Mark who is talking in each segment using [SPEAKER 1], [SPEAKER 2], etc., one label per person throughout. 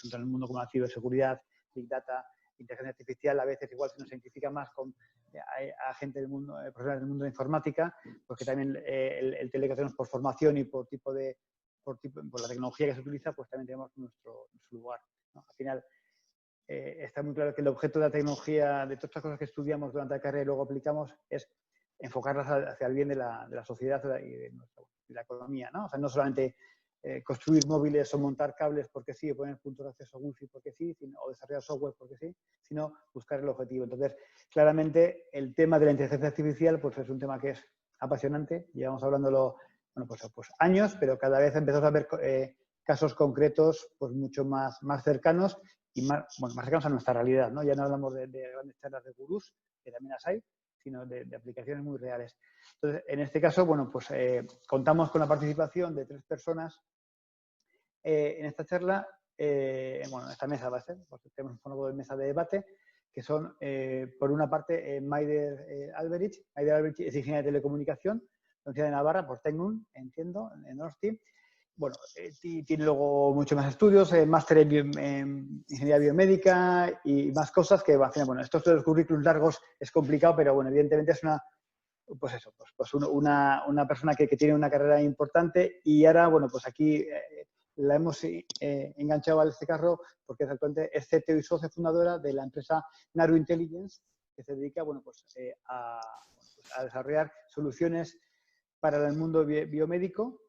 [SPEAKER 1] tanto en el mundo como la ciberseguridad, Big Data, inteligencia artificial, a veces igual se nos identifica más con a gente del mundo, profesionales del mundo de informática, porque también el Teleco que hacemos por formación y por la tecnología que se utiliza, pues también tenemos nuestro lugar, ¿no? Al final, está muy claro que el objeto de la tecnología, de todas estas cosas que estudiamos durante la carrera y luego aplicamos, es enfocarlas hacia el bien de la sociedad y de la economía, ¿no? O sea, no solamente construir móviles o montar cables porque sí, o poner puntos de acceso wifi porque sí, o desarrollar software porque sí, sino buscar el objetivo. Entonces, claramente, el tema de la inteligencia artificial pues es un tema que es apasionante. Llevamos hablándolo, bueno, pues años, pero cada vez empezamos a ver casos concretos pues mucho más cercanos y más cercanos a nuestra realidad, ¿no? Ya no hablamos de grandes charlas de gurús, que también las hay, sino de aplicaciones muy reales. Entonces, en este caso, bueno, pues contamos con la participación de 3 personas en esta charla, bueno, en esta mesa va a ser, porque tenemos un foro de mesa de debate, que son, por una parte, Maider Alberich. Maider Alberich es ingeniera de telecomunicación, Universidad de Navarra, por Tecnun, entiendo, en Donosti. Bueno, tiene luego muchos más estudios, máster en ingeniería biomédica y más cosas que, al final, bueno, estos de los currículums largos es complicado, pero bueno, evidentemente es una persona que tiene una carrera importante y ahora, bueno, pues aquí la hemos enganchado a este carro porque actualmente es CTO y socia fundadora de la empresa Naru Intelligence, que se dedica, bueno, pues a desarrollar soluciones para el mundo biomédico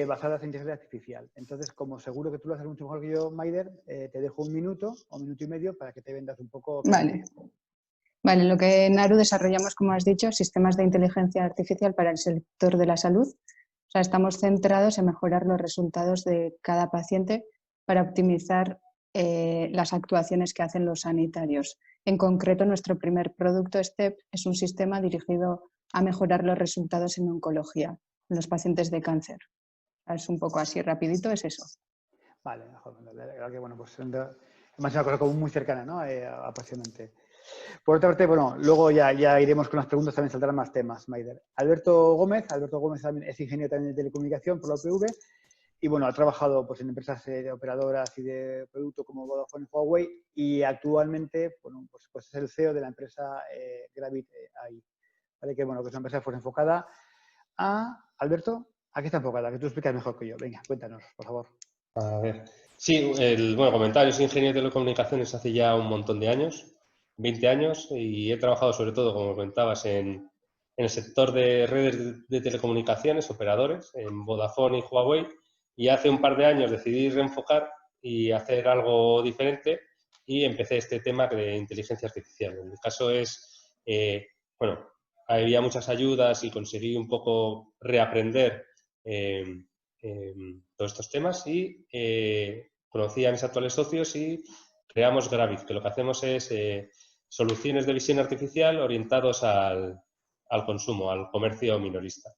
[SPEAKER 1] basadas en inteligencia artificial. Entonces, como seguro que tú lo haces mucho mejor que yo, Maider, te dejo un minuto o minuto y medio para que te vendas un poco.
[SPEAKER 2] Vale. Vale, en lo que en Naru desarrollamos, como has dicho, sistemas de inteligencia artificial para el sector de la salud. O sea, estamos centrados en mejorar los resultados de cada paciente para optimizar las actuaciones que hacen los sanitarios. En concreto, nuestro primer producto, STEP, es un sistema dirigido a mejorar los resultados en oncología, en los pacientes de cáncer. Es un poco así rapidito, es eso.
[SPEAKER 1] Vale, la verdad que bueno, pues es una cosa como muy cercana, ¿no? Apasionante. Por otra parte, bueno, luego ya iremos con las preguntas, también saldrán más temas, Maider. Alberto Gómez también es ingeniero también de telecomunicación por la UPV y bueno, ha trabajado pues en empresas de operadoras y de producto como Vodafone y Huawei y actualmente, bueno, pues es el CEO de la empresa Gravit AI, ¿vale? Que bueno, que es una empresa pues enfocada a, Alberto, ¿a qué está enfocada? Que tú explicas mejor que yo. Venga, cuéntanos, por favor.
[SPEAKER 3] A ver. Sí, comentarios, soy ingeniero de telecomunicaciones hace ya un montón de años, 20 años, y he trabajado sobre todo, como comentabas, en el sector de redes de telecomunicaciones, operadores, en Vodafone y Huawei, y hace un par de años decidí reenfocar y hacer algo diferente y empecé este tema de inteligencia artificial. En mi caso es, bueno, había muchas ayudas y conseguí un poco reaprender todos estos temas y conocí a mis actuales socios y creamos Gravit, que lo que hacemos es soluciones de visión artificial orientados al consumo, al comercio minorista.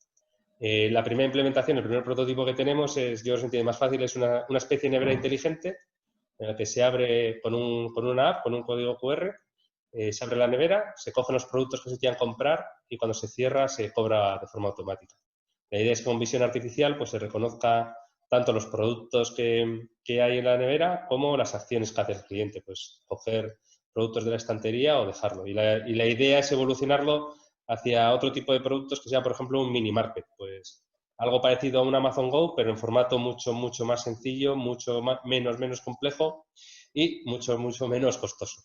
[SPEAKER 3] La primera implementación, el primer prototipo que tenemos es, yo os entiendo más fácil, es una especie de nevera inteligente en la que se abre con una app, con un código QR, se abre la nevera, se cogen los productos que se quieran comprar y cuando se cierra se cobra de forma automática. La idea es que con visión artificial pues, se reconozca tanto los productos que hay en la nevera como las acciones que hace el cliente, pues coger productos de la estantería o dejarlo. Y la idea es evolucionarlo hacia otro tipo de productos que sea, por ejemplo, un mini market, pues algo parecido a un Amazon Go, pero en formato mucho más sencillo, menos complejo y mucho menos costoso.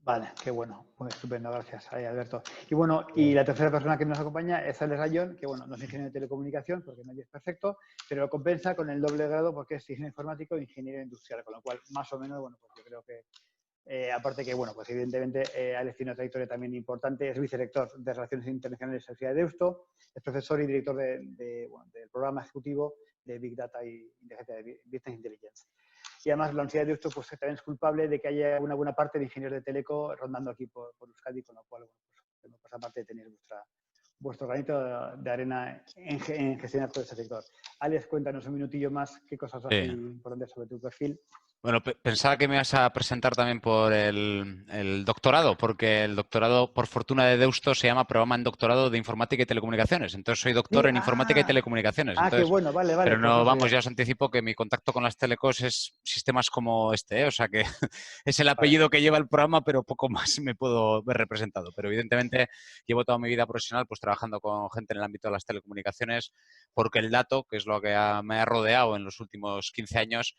[SPEAKER 1] Vale, qué bueno, pues estupendo, gracias, Alberto. Y bueno, y la tercera persona que nos acompaña es Alex Rayón, que bueno, no es ingeniero de telecomunicación porque nadie es perfecto, pero lo compensa con el doble grado porque es ingeniero informático e ingeniero industrial, con lo cual, más o menos, bueno, pues yo creo que, aparte que, bueno, pues evidentemente Alex tiene una trayectoria también importante, es vicerrector de Relaciones Internacionales de la Universidad de Deusto, es profesor y director del programa ejecutivo de Big Data y Business Intelligence. Y además la Universidad de Deusto pues, también es culpable de que haya una buena parte de ingenieros de teleco rondando aquí por Euskadi, con lo cual, bueno, pues aparte de tener vuestro granito de arena en gestionar todo ese sector. Alex, cuéntanos un minutillo más qué cosas así importantes sobre tu perfil.
[SPEAKER 4] Bueno, pensaba que me ibas a presentar también por el doctorado, porque el doctorado, por fortuna de Deusto, se llama Programa en Doctorado de Informática y Telecomunicaciones. Entonces, soy doctor
[SPEAKER 1] Sí,
[SPEAKER 4] en Informática y Telecomunicaciones.
[SPEAKER 1] qué
[SPEAKER 4] Entonces,
[SPEAKER 1] bueno, vale, vale,
[SPEAKER 4] pero
[SPEAKER 1] pues
[SPEAKER 4] no,
[SPEAKER 1] no
[SPEAKER 4] vamos,
[SPEAKER 1] sabía.
[SPEAKER 4] ya os anticipo que mi contacto con las telecos es sistemas como este, ¿eh? O sea que es el
[SPEAKER 1] Vale.
[SPEAKER 4] apellido que lleva el programa, pero poco más me puedo ver representado. Pero evidentemente llevo toda mi vida profesional pues trabajando con gente en el ámbito de las telecomunicaciones, porque el dato, que es lo que me ha rodeado en los últimos 15 años,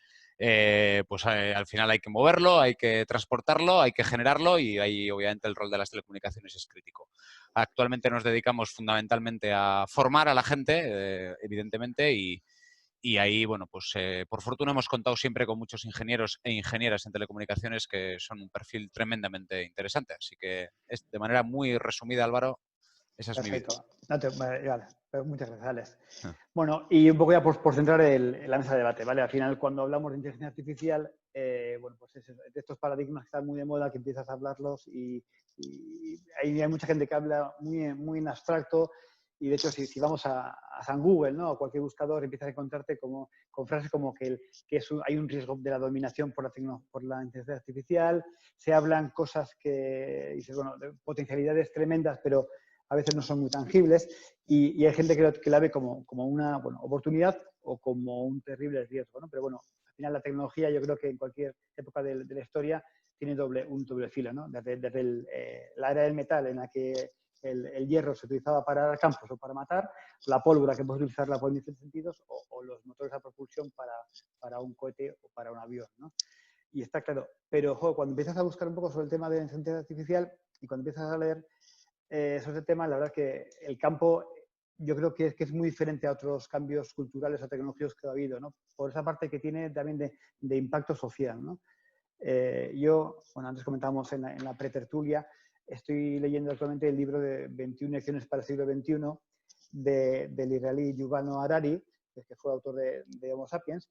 [SPEAKER 4] pues al final hay que moverlo, hay que transportarlo, hay que generarlo y ahí obviamente el rol de las telecomunicaciones es crítico. Actualmente nos dedicamos fundamentalmente a formar a la gente, evidentemente, y ahí, bueno, pues por fortuna hemos contado siempre con muchos ingenieros e ingenieras en telecomunicaciones que son un perfil tremendamente interesante. Así que de manera muy resumida, Álvaro, esa es mi vida.
[SPEAKER 1] Perfecto. Vale, pues muchas gracias, Alex.
[SPEAKER 4] Ah.
[SPEAKER 1] Bueno, y un poco ya por centrar la mesa de debate, ¿vale? Al final, cuando hablamos de inteligencia artificial, bueno, pues de estos paradigmas que están muy de moda, que empiezas a hablarlos y hay mucha gente que habla muy en abstracto y, de hecho, si vamos a San Google, ¿no? O cualquier buscador, empiezas a encontrarte con frases como que hay un riesgo de la dominación por la inteligencia artificial, se hablan cosas que, dices, bueno, de potencialidades tremendas, pero a veces no son muy tangibles y hay gente que la ve como una oportunidad o como un terrible riesgo, ¿no? Pero bueno, al final la tecnología, yo creo que en cualquier época de la historia tiene un doble filo, ¿no? Desde la era del metal, en la que el hierro se utilizaba para arar campos o para matar, la pólvora, que puedes utilizarla por diferentes sentidos, o los motores a propulsión para un cohete o para un avión, ¿no? Y está claro. Pero cuando empiezas a buscar un poco sobre el tema de la inteligencia artificial y cuando empiezas a leer sobre el tema, la verdad que el campo yo creo que es muy diferente a otros cambios culturales o tecnológicos que ha habido, ¿no? Por esa parte que tiene también de impacto social, ¿no? Antes comentábamos en la pretertulia, estoy leyendo actualmente el libro de 21 lecciones para el siglo XXI del israelí Yuval Noah Harari, que fue autor de Homo Sapiens,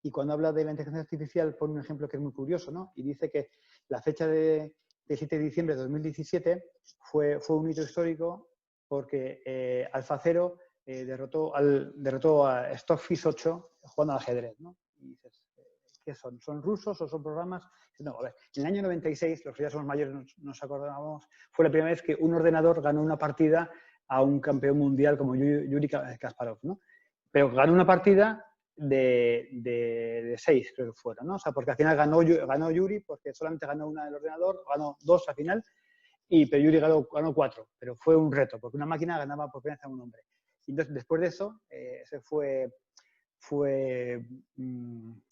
[SPEAKER 1] y cuando habla de la inteligencia artificial pone un ejemplo que es muy curioso, ¿no? Y dice que la fecha del 7 de diciembre de 2017 fue un hito histórico porque AlphaZero derrotó a Stockfish 8 jugando al ajedrez, ¿no? Y dices, ¿qué son? ¿Son rusos o son programas? No, a ver, en el año 96, los que ya somos mayores nos acordábamos, fue la primera vez que un ordenador ganó una partida a un campeón mundial como Yuri Kasparov, ¿no? Pero ganó una partida de 6, creo que fueron, ¿no? O sea, porque al final ganó Yuri porque solamente ganó una del ordenador, ganó 2 al final, pero Yuri ganó 4, pero fue un reto, porque una máquina ganaba por primera vez a un hombre. Y entonces, después de eso, ese fue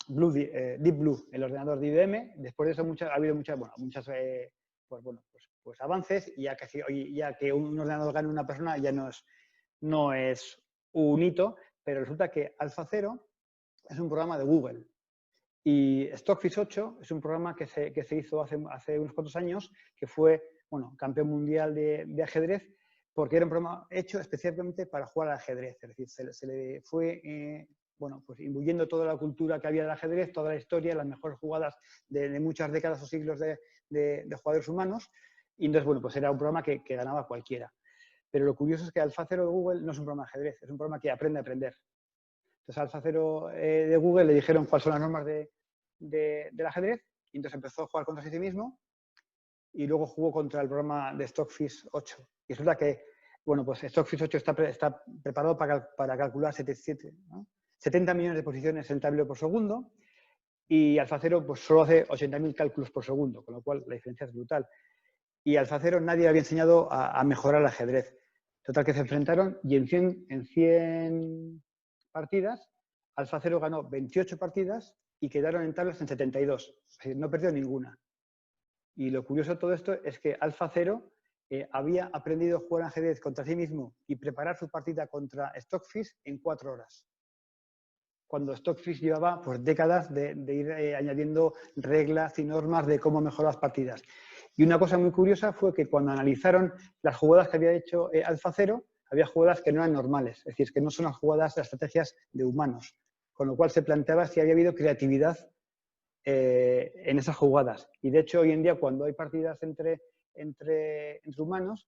[SPEAKER 1] Deep Blue, el ordenador de IBM. Después de eso ha habido muchas avances, y ya que un ordenador gane una persona ya no es un hito, pero resulta que AlphaZero es un programa de Google. Y Stockfish 8 es un programa que se hizo hace unos cuantos años, que fue campeón mundial de ajedrez, porque era un programa hecho especialmente para jugar al ajedrez. Es decir, se le fue pues imbuyendo toda la cultura que había del ajedrez, toda la historia, las mejores jugadas de muchas décadas o siglos de jugadores humanos. Y entonces, pues era un programa que ganaba cualquiera. Pero lo curioso es que AlphaZero de Google no es un programa de ajedrez, es un programa que aprende a aprender. Entonces, al AlphaZero de Google le dijeron cuáles son las normas del ajedrez, y entonces empezó a jugar contra sí mismo y luego jugó contra el programa de Stockfish 8. Y resulta que, pues Stockfish 8 está preparado para calcular 70 millones de posiciones en el tablero por segundo, y AlphaZero pues solo hace 80.000 cálculos por segundo, con lo cual la diferencia es brutal. Y AlphaZero nadie había enseñado a mejorar el ajedrez. Total, que se enfrentaron y en 100 partidas, AlphaZero ganó 28 partidas y quedaron en tablas en 72. Es decir, no perdió ninguna. Y lo curioso de todo esto es que AlphaZero había aprendido a jugar ajedrez contra sí mismo y preparar su partida contra Stockfish en 4 horas. Cuando Stockfish llevaba pues décadas de ir añadiendo reglas y normas de cómo mejorar las partidas. Y una cosa muy curiosa fue que cuando analizaron las jugadas que había hecho AlphaZero, había jugadas que no eran normales, es decir, que no son las jugadas, las estrategias de humanos, con lo cual se planteaba si había habido creatividad en esas jugadas. Y de hecho, hoy en día, cuando hay partidas entre humanos,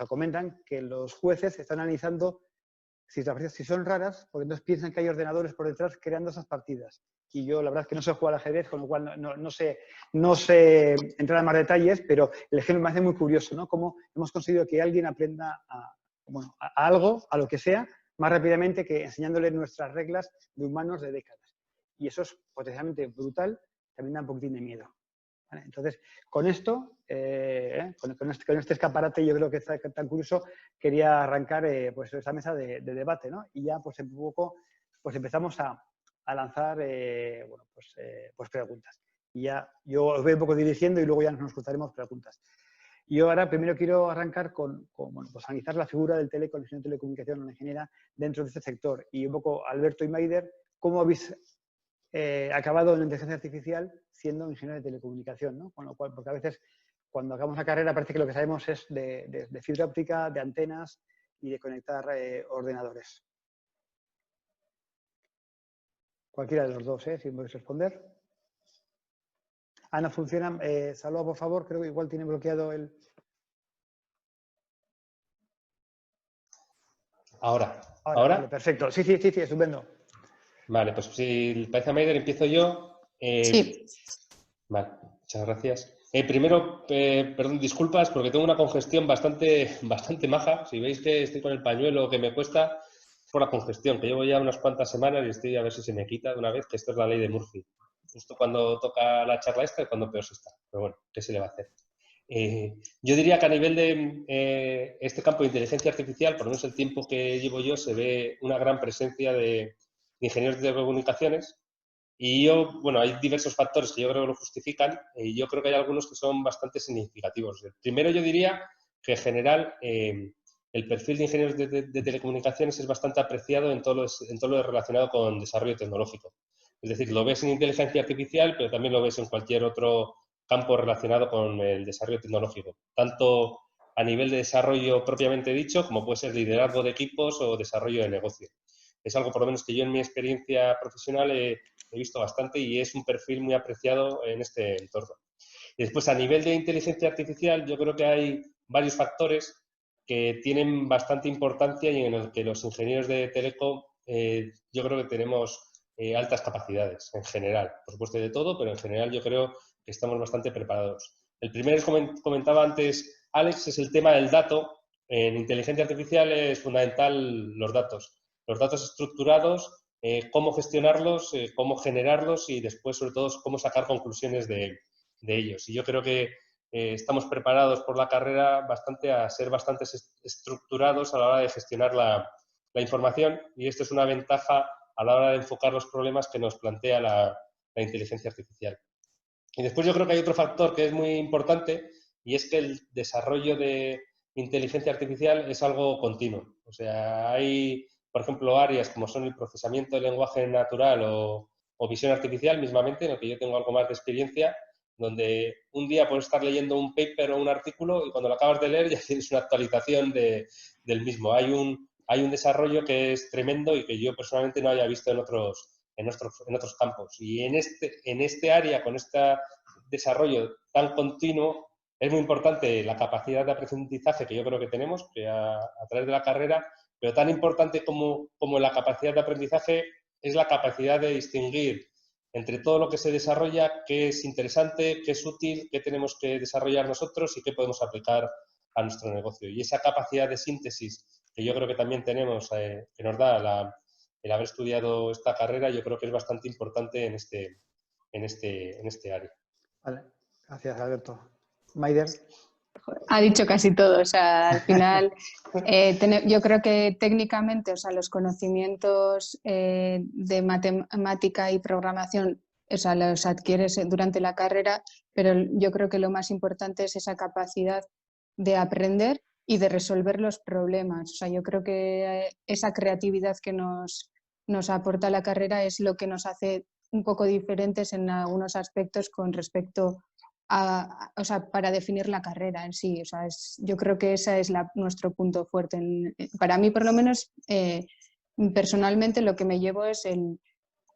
[SPEAKER 1] comentan que los jueces están analizando si son raras, porque entonces piensan que hay ordenadores por detrás creando esas partidas. Y yo la verdad es que no sé jugar al ajedrez, con lo cual no sé entrar en más detalles, pero el ejemplo me hace muy curioso, ¿no? Cómo hemos conseguido que alguien aprenda a algo, a lo que sea, más rápidamente que enseñándole nuestras reglas de humanos de décadas. Y eso es potencialmente brutal, también da un poquitín de miedo. ¿Vale? Entonces, con esto, con este escaparate, yo creo que está tan curioso, quería arrancar pues esa mesa de debate, ¿no? Y ya pues un poco pues empezamos a lanzar pues preguntas. Y ya yo os voy un poco dirigiendo y luego ya nos cruzaremos preguntas. Yo ahora primero quiero arrancar con pues analizar la figura del teleco, el ingeniero de telecomunicación o la ingeniera dentro de este sector. Y un poco, Alberto y Maider, ¿cómo habéis acabado en la inteligencia artificial siendo ingeniero de telecomunicación, ¿no? Con lo cual, porque a veces cuando acabamos la carrera parece que lo que sabemos es de fibra óptica, de antenas y de conectar ordenadores. Cualquiera de los dos, si me podéis responder. No funciona. Salva, por favor, creo que igual tiene bloqueado el...
[SPEAKER 3] Ahora.
[SPEAKER 1] Vale, perfecto. Sí, estupendo.
[SPEAKER 3] Vale, pues si le parece a Maider, empiezo yo.
[SPEAKER 2] Sí.
[SPEAKER 3] Vale, muchas gracias. Primero, perdón, disculpas porque tengo una congestión bastante maja. Si veis que estoy con el pañuelo que me cuesta, por la congestión, que llevo ya unas cuantas semanas y estoy a ver si se me quita de una vez, que esto es la ley de Murphy. Justo cuando toca la charla esta es cuando peor se está. Pero bueno, ¿qué se le va a hacer? Yo diría que a nivel de este campo de inteligencia artificial, por lo menos el tiempo que llevo yo, se ve una gran presencia de ingenieros de telecomunicaciones. Y hay diversos factores que yo creo que lo justifican y yo creo que hay algunos que son bastante significativos. Primero, yo diría que en general el perfil de ingenieros de telecomunicaciones es bastante apreciado en todo lo relacionado con desarrollo tecnológico. Es decir, lo ves en inteligencia artificial, pero también lo ves en cualquier otro campo relacionado con el desarrollo tecnológico, tanto a nivel de desarrollo propiamente dicho, como puede ser liderazgo de equipos o desarrollo de negocio. Es algo, por lo menos, que yo en mi experiencia profesional he visto bastante y es un perfil muy apreciado en este entorno. Y después, a nivel de inteligencia artificial, yo creo que hay varios factores que tienen bastante importancia y en el que los ingenieros de telecom yo creo que tenemos altas capacidades en general. Por supuesto de todo, pero en general yo creo que estamos bastante preparados. El primero, comentaba antes Alex, es el tema del dato. En inteligencia artificial es fundamental los datos estructurados, cómo gestionarlos, cómo generarlos y después, sobre todo, cómo sacar conclusiones de ellos. Y yo creo que estamos preparados por la carrera a ser bastante estructurados a la hora de gestionar la información y esto es una ventaja a la hora de enfocar los problemas que nos plantea la inteligencia artificial. Y después yo creo que hay otro factor que es muy importante y es que el desarrollo de inteligencia artificial es algo continuo. O sea, hay, por ejemplo, áreas como son el procesamiento del lenguaje natural o visión artificial mismamente, en lo que yo tengo algo más de experiencia, donde un día puedes estar leyendo un paper o un artículo y cuando lo acabas de leer ya tienes una actualización del mismo. Hay un desarrollo que es tremendo y que yo personalmente no haya visto en otros campos. Y en este área, con este desarrollo tan continuo, es muy importante la capacidad de aprendizaje que yo creo que tenemos que a través de la carrera, pero tan importante como la capacidad de aprendizaje es la capacidad de distinguir entre todo lo que se desarrolla, qué es interesante, qué es útil, qué tenemos que desarrollar nosotros y qué podemos aplicar a nuestro negocio. Y esa capacidad de síntesis que yo creo que también tenemos, que nos da el haber estudiado esta carrera, yo creo que es bastante importante en este área.
[SPEAKER 1] Vale, gracias, Alberto. Maider.
[SPEAKER 2] Ha dicho casi todo, o sea, al final yo creo que técnicamente, o sea, los conocimientos de matemática y programación, o sea, los adquieres durante la carrera, pero yo creo que lo más importante es esa capacidad de aprender y de resolver los problemas. O sea, yo creo que esa creatividad que nos aporta la carrera es lo que nos hace un poco diferentes en algunos aspectos con respecto o sea, para definir la carrera en sí. O sea, yo creo que ese es nuestro punto fuerte. Para mí, por lo menos, personalmente, lo que me llevo es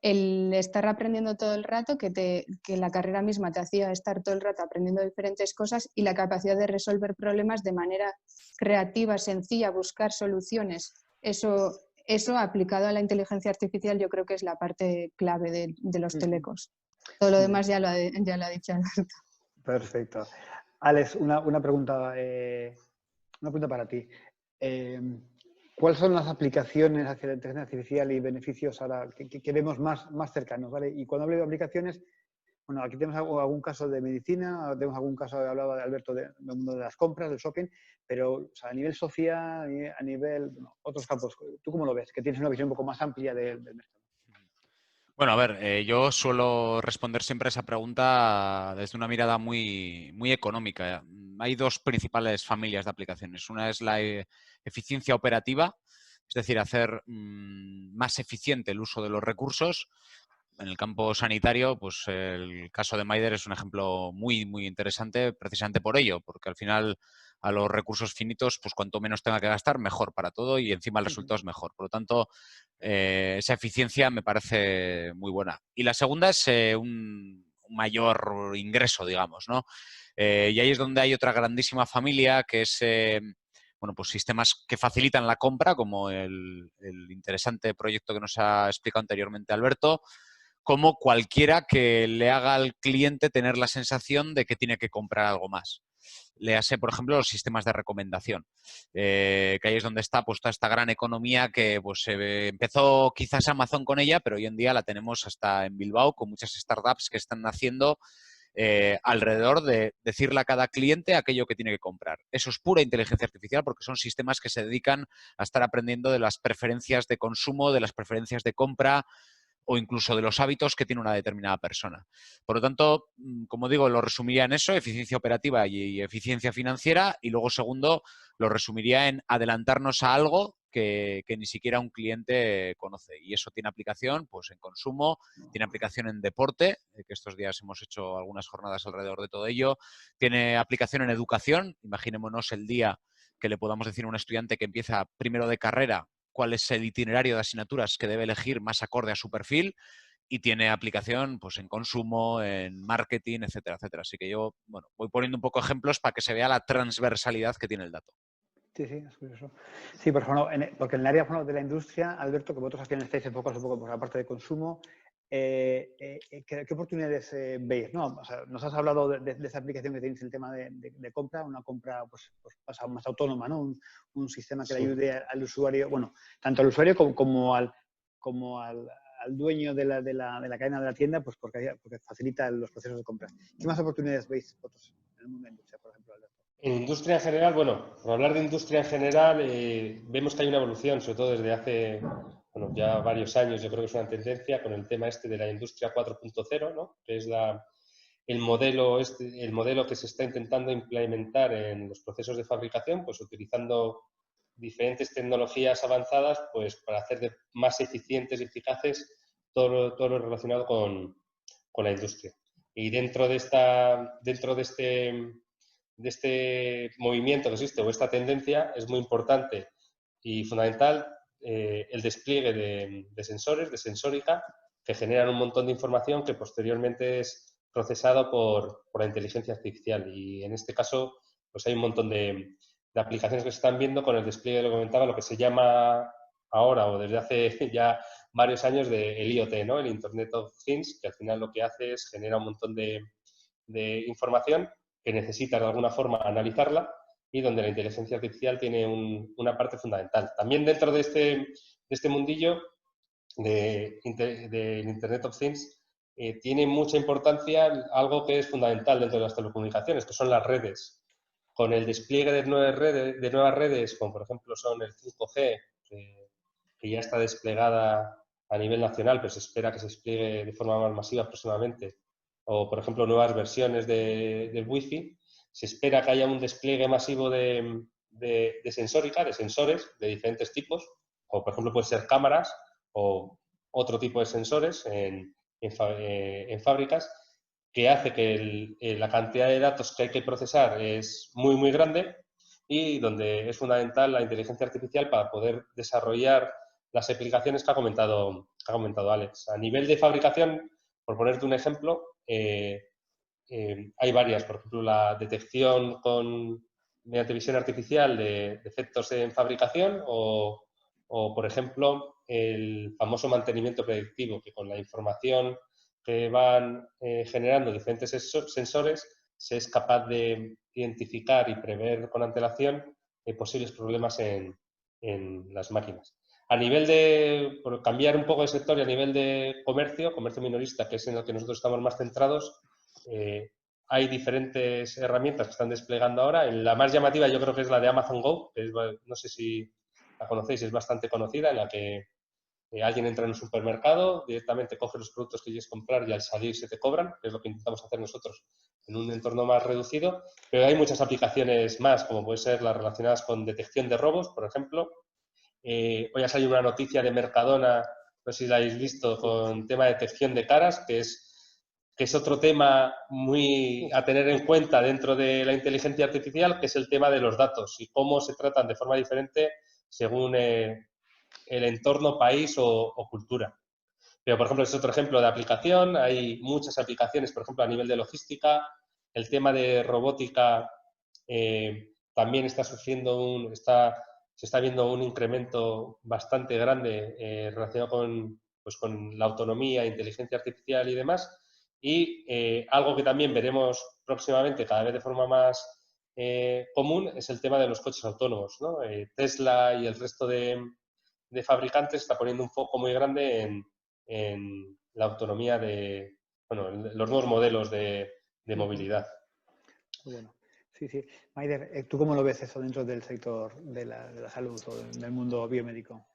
[SPEAKER 2] el estar aprendiendo todo el rato, que la carrera misma te hacía estar todo el rato aprendiendo diferentes cosas y la capacidad de resolver problemas de manera creativa, sencilla, buscar soluciones. Eso eso aplicado a la inteligencia artificial yo creo que es la parte clave de los telecos. Todo lo demás ya lo ha dicho Alberto.
[SPEAKER 1] Perfecto. Alex, una pregunta para ti. ¿Cuáles son las aplicaciones hacia la inteligencia artificial y beneficios ahora que vemos más cercanos? ¿Vale? Y cuando hablo de aplicaciones, bueno, aquí tenemos algún caso de medicina, tenemos algún caso, hablaba de Alberto, del mundo de las compras, del shopping, pero o sea, a nivel social, a nivel otros campos, ¿tú cómo lo ves? Que tienes una visión un poco más amplia del mercado.
[SPEAKER 4] Bueno, a ver, yo suelo responder siempre a esa pregunta desde una mirada muy, muy económica. Hay dos principales familias de aplicaciones. Una es la eficiencia operativa, es decir, hacer más eficiente el uso de los recursos. En el campo sanitario, pues el caso de Maider es un ejemplo muy, muy interesante precisamente por ello, porque al final a los recursos finitos, pues cuanto menos tenga que gastar, mejor para todo y encima el resultado es mejor. Por lo tanto, esa eficiencia me parece muy buena. Y la segunda es un mayor ingreso, digamos, ¿no? Y ahí es donde hay otra grandísima familia que es bueno, pues sistemas que facilitan la compra, como el interesante proyecto que nos ha explicado anteriormente Alberto, como cualquiera que le haga al cliente tener la sensación de que tiene que comprar algo más. Léase, por ejemplo, los sistemas de recomendación, que ahí es donde está puesta esta gran economía que pues, empezó quizás Amazon con ella, pero hoy en día la tenemos hasta en Bilbao con muchas startups que están naciendo alrededor de decirle a cada cliente aquello que tiene que comprar. Eso es pura inteligencia artificial porque son sistemas que se dedican a estar aprendiendo de las preferencias de consumo, de las preferencias de compra, o incluso de los hábitos que tiene una determinada persona. Por lo tanto, como digo, lo resumiría en eso, eficiencia operativa y eficiencia financiera, y luego segundo, lo resumiría en adelantarnos a algo que ni siquiera un cliente conoce. Y eso tiene aplicación pues, en consumo, tiene aplicación en deporte, que estos días hemos hecho algunas jornadas alrededor de todo ello, tiene aplicación en educación, imaginémonos el día que le podamos decir a un estudiante que empieza primero de carrera cuál es el itinerario de asignaturas que debe elegir más acorde a su perfil, y tiene aplicación pues, en consumo, en marketing, etcétera, etcétera. Así que yo bueno, voy poniendo un poco ejemplos para que se vea la transversalidad que tiene el dato.
[SPEAKER 1] Sí, es curioso. Sí, por ejemplo, porque en el área de la industria, Alberto, que vosotros aquí estáis enfocados un poco por la parte de consumo, ¿qué oportunidades veis? ¿No? O sea, nos has hablado de esa aplicación que tenéis, el tema de compra, una compra pues más autónoma, ¿no? Un sistema que le ayude al usuario, bueno, tanto al usuario como al dueño de la cadena de la tienda, pues porque facilita los procesos de compra. ¿Qué más oportunidades veis vosotros en el mundo de la industria, por ejemplo, Alberto?
[SPEAKER 3] En industria en general, bueno, por hablar de industria en general, vemos que hay una evolución, sobre todo desde hace ya varios años. Yo creo que es una tendencia con el tema este de la industria 4.0, ¿no? Que es el modelo que se está intentando implementar en los procesos de fabricación, pues utilizando diferentes tecnologías avanzadas pues para hacer más eficientes y eficaces todo lo relacionado con la industria. Y dentro de este movimiento que existe o esta tendencia es muy importante y fundamental el despliegue de sensores, de sensórica, que generan un montón de información que posteriormente es procesado por la inteligencia artificial. Y en este caso, pues hay un montón de aplicaciones que se están viendo con el despliegue, lo que comentaba, lo que se llama ahora o desde hace ya varios años el IoT, ¿no? El Internet of Things, que al final lo que hace es genera un montón de información que necesita de alguna forma analizarla y donde la inteligencia artificial tiene una parte fundamental. También dentro de este mundillo del Internet of Things tiene mucha importancia algo que es fundamental dentro de las telecomunicaciones, que son las redes. Con el despliegue de nuevas redes, como por ejemplo son el 5G, que ya está desplegada a nivel nacional, pero se espera que se despliegue de forma más masiva próximamente, o por ejemplo nuevas versiones del Wi-Fi, se espera que haya un despliegue masivo de sensórica, de sensores de diferentes tipos, o por ejemplo pueden ser cámaras o otro tipo de sensores en fábricas, que hace que la cantidad de datos que hay que procesar es muy, muy grande y donde es fundamental la inteligencia artificial para poder desarrollar las aplicaciones que ha comentado Alex. A nivel de fabricación, por ponerte un ejemplo, hay varias. Por ejemplo, la detección mediante visión artificial de defectos en fabricación o o, por ejemplo, el famoso mantenimiento predictivo, que con la información que van generando diferentes sensores se es capaz de identificar y prever con antelación posibles problemas en las máquinas. A nivel de, por cambiar un poco de sector y a nivel de comercio minorista, que es en el que nosotros estamos más centrados, hay diferentes herramientas que están desplegando ahora. La más llamativa yo creo que es la de Amazon Go, que es, no sé si la conocéis, es bastante conocida, en la que alguien entra en un supermercado, directamente coge los productos que quieres comprar y al salir se te cobran, que es lo que intentamos hacer nosotros en un entorno más reducido, pero hay muchas aplicaciones más, como pueden ser las relacionadas con detección de robos, por ejemplo. Hoy ha salido una noticia de Mercadona, no sé si la habéis visto, con tema de detección de caras, que es otro tema muy a tener en cuenta dentro de la inteligencia artificial, que es el tema de los datos y cómo se tratan de forma diferente según el entorno, país o cultura. Pero, por ejemplo, es otro ejemplo de aplicación. Hay muchas aplicaciones, por ejemplo, a nivel de logística. El tema de robótica también está sufriendo se está viendo un incremento bastante grande relacionado con la autonomía, inteligencia artificial y demás. Y algo que también veremos próximamente cada vez de forma más común es el tema de los coches autónomos, ¿no? Tesla y el resto de fabricantes está poniendo un foco muy grande en la autonomía de, bueno, los nuevos modelos de movilidad.
[SPEAKER 1] Bueno, sí, sí. Maider, ¿tú cómo lo ves eso dentro del sector de la salud o del mundo biomédico?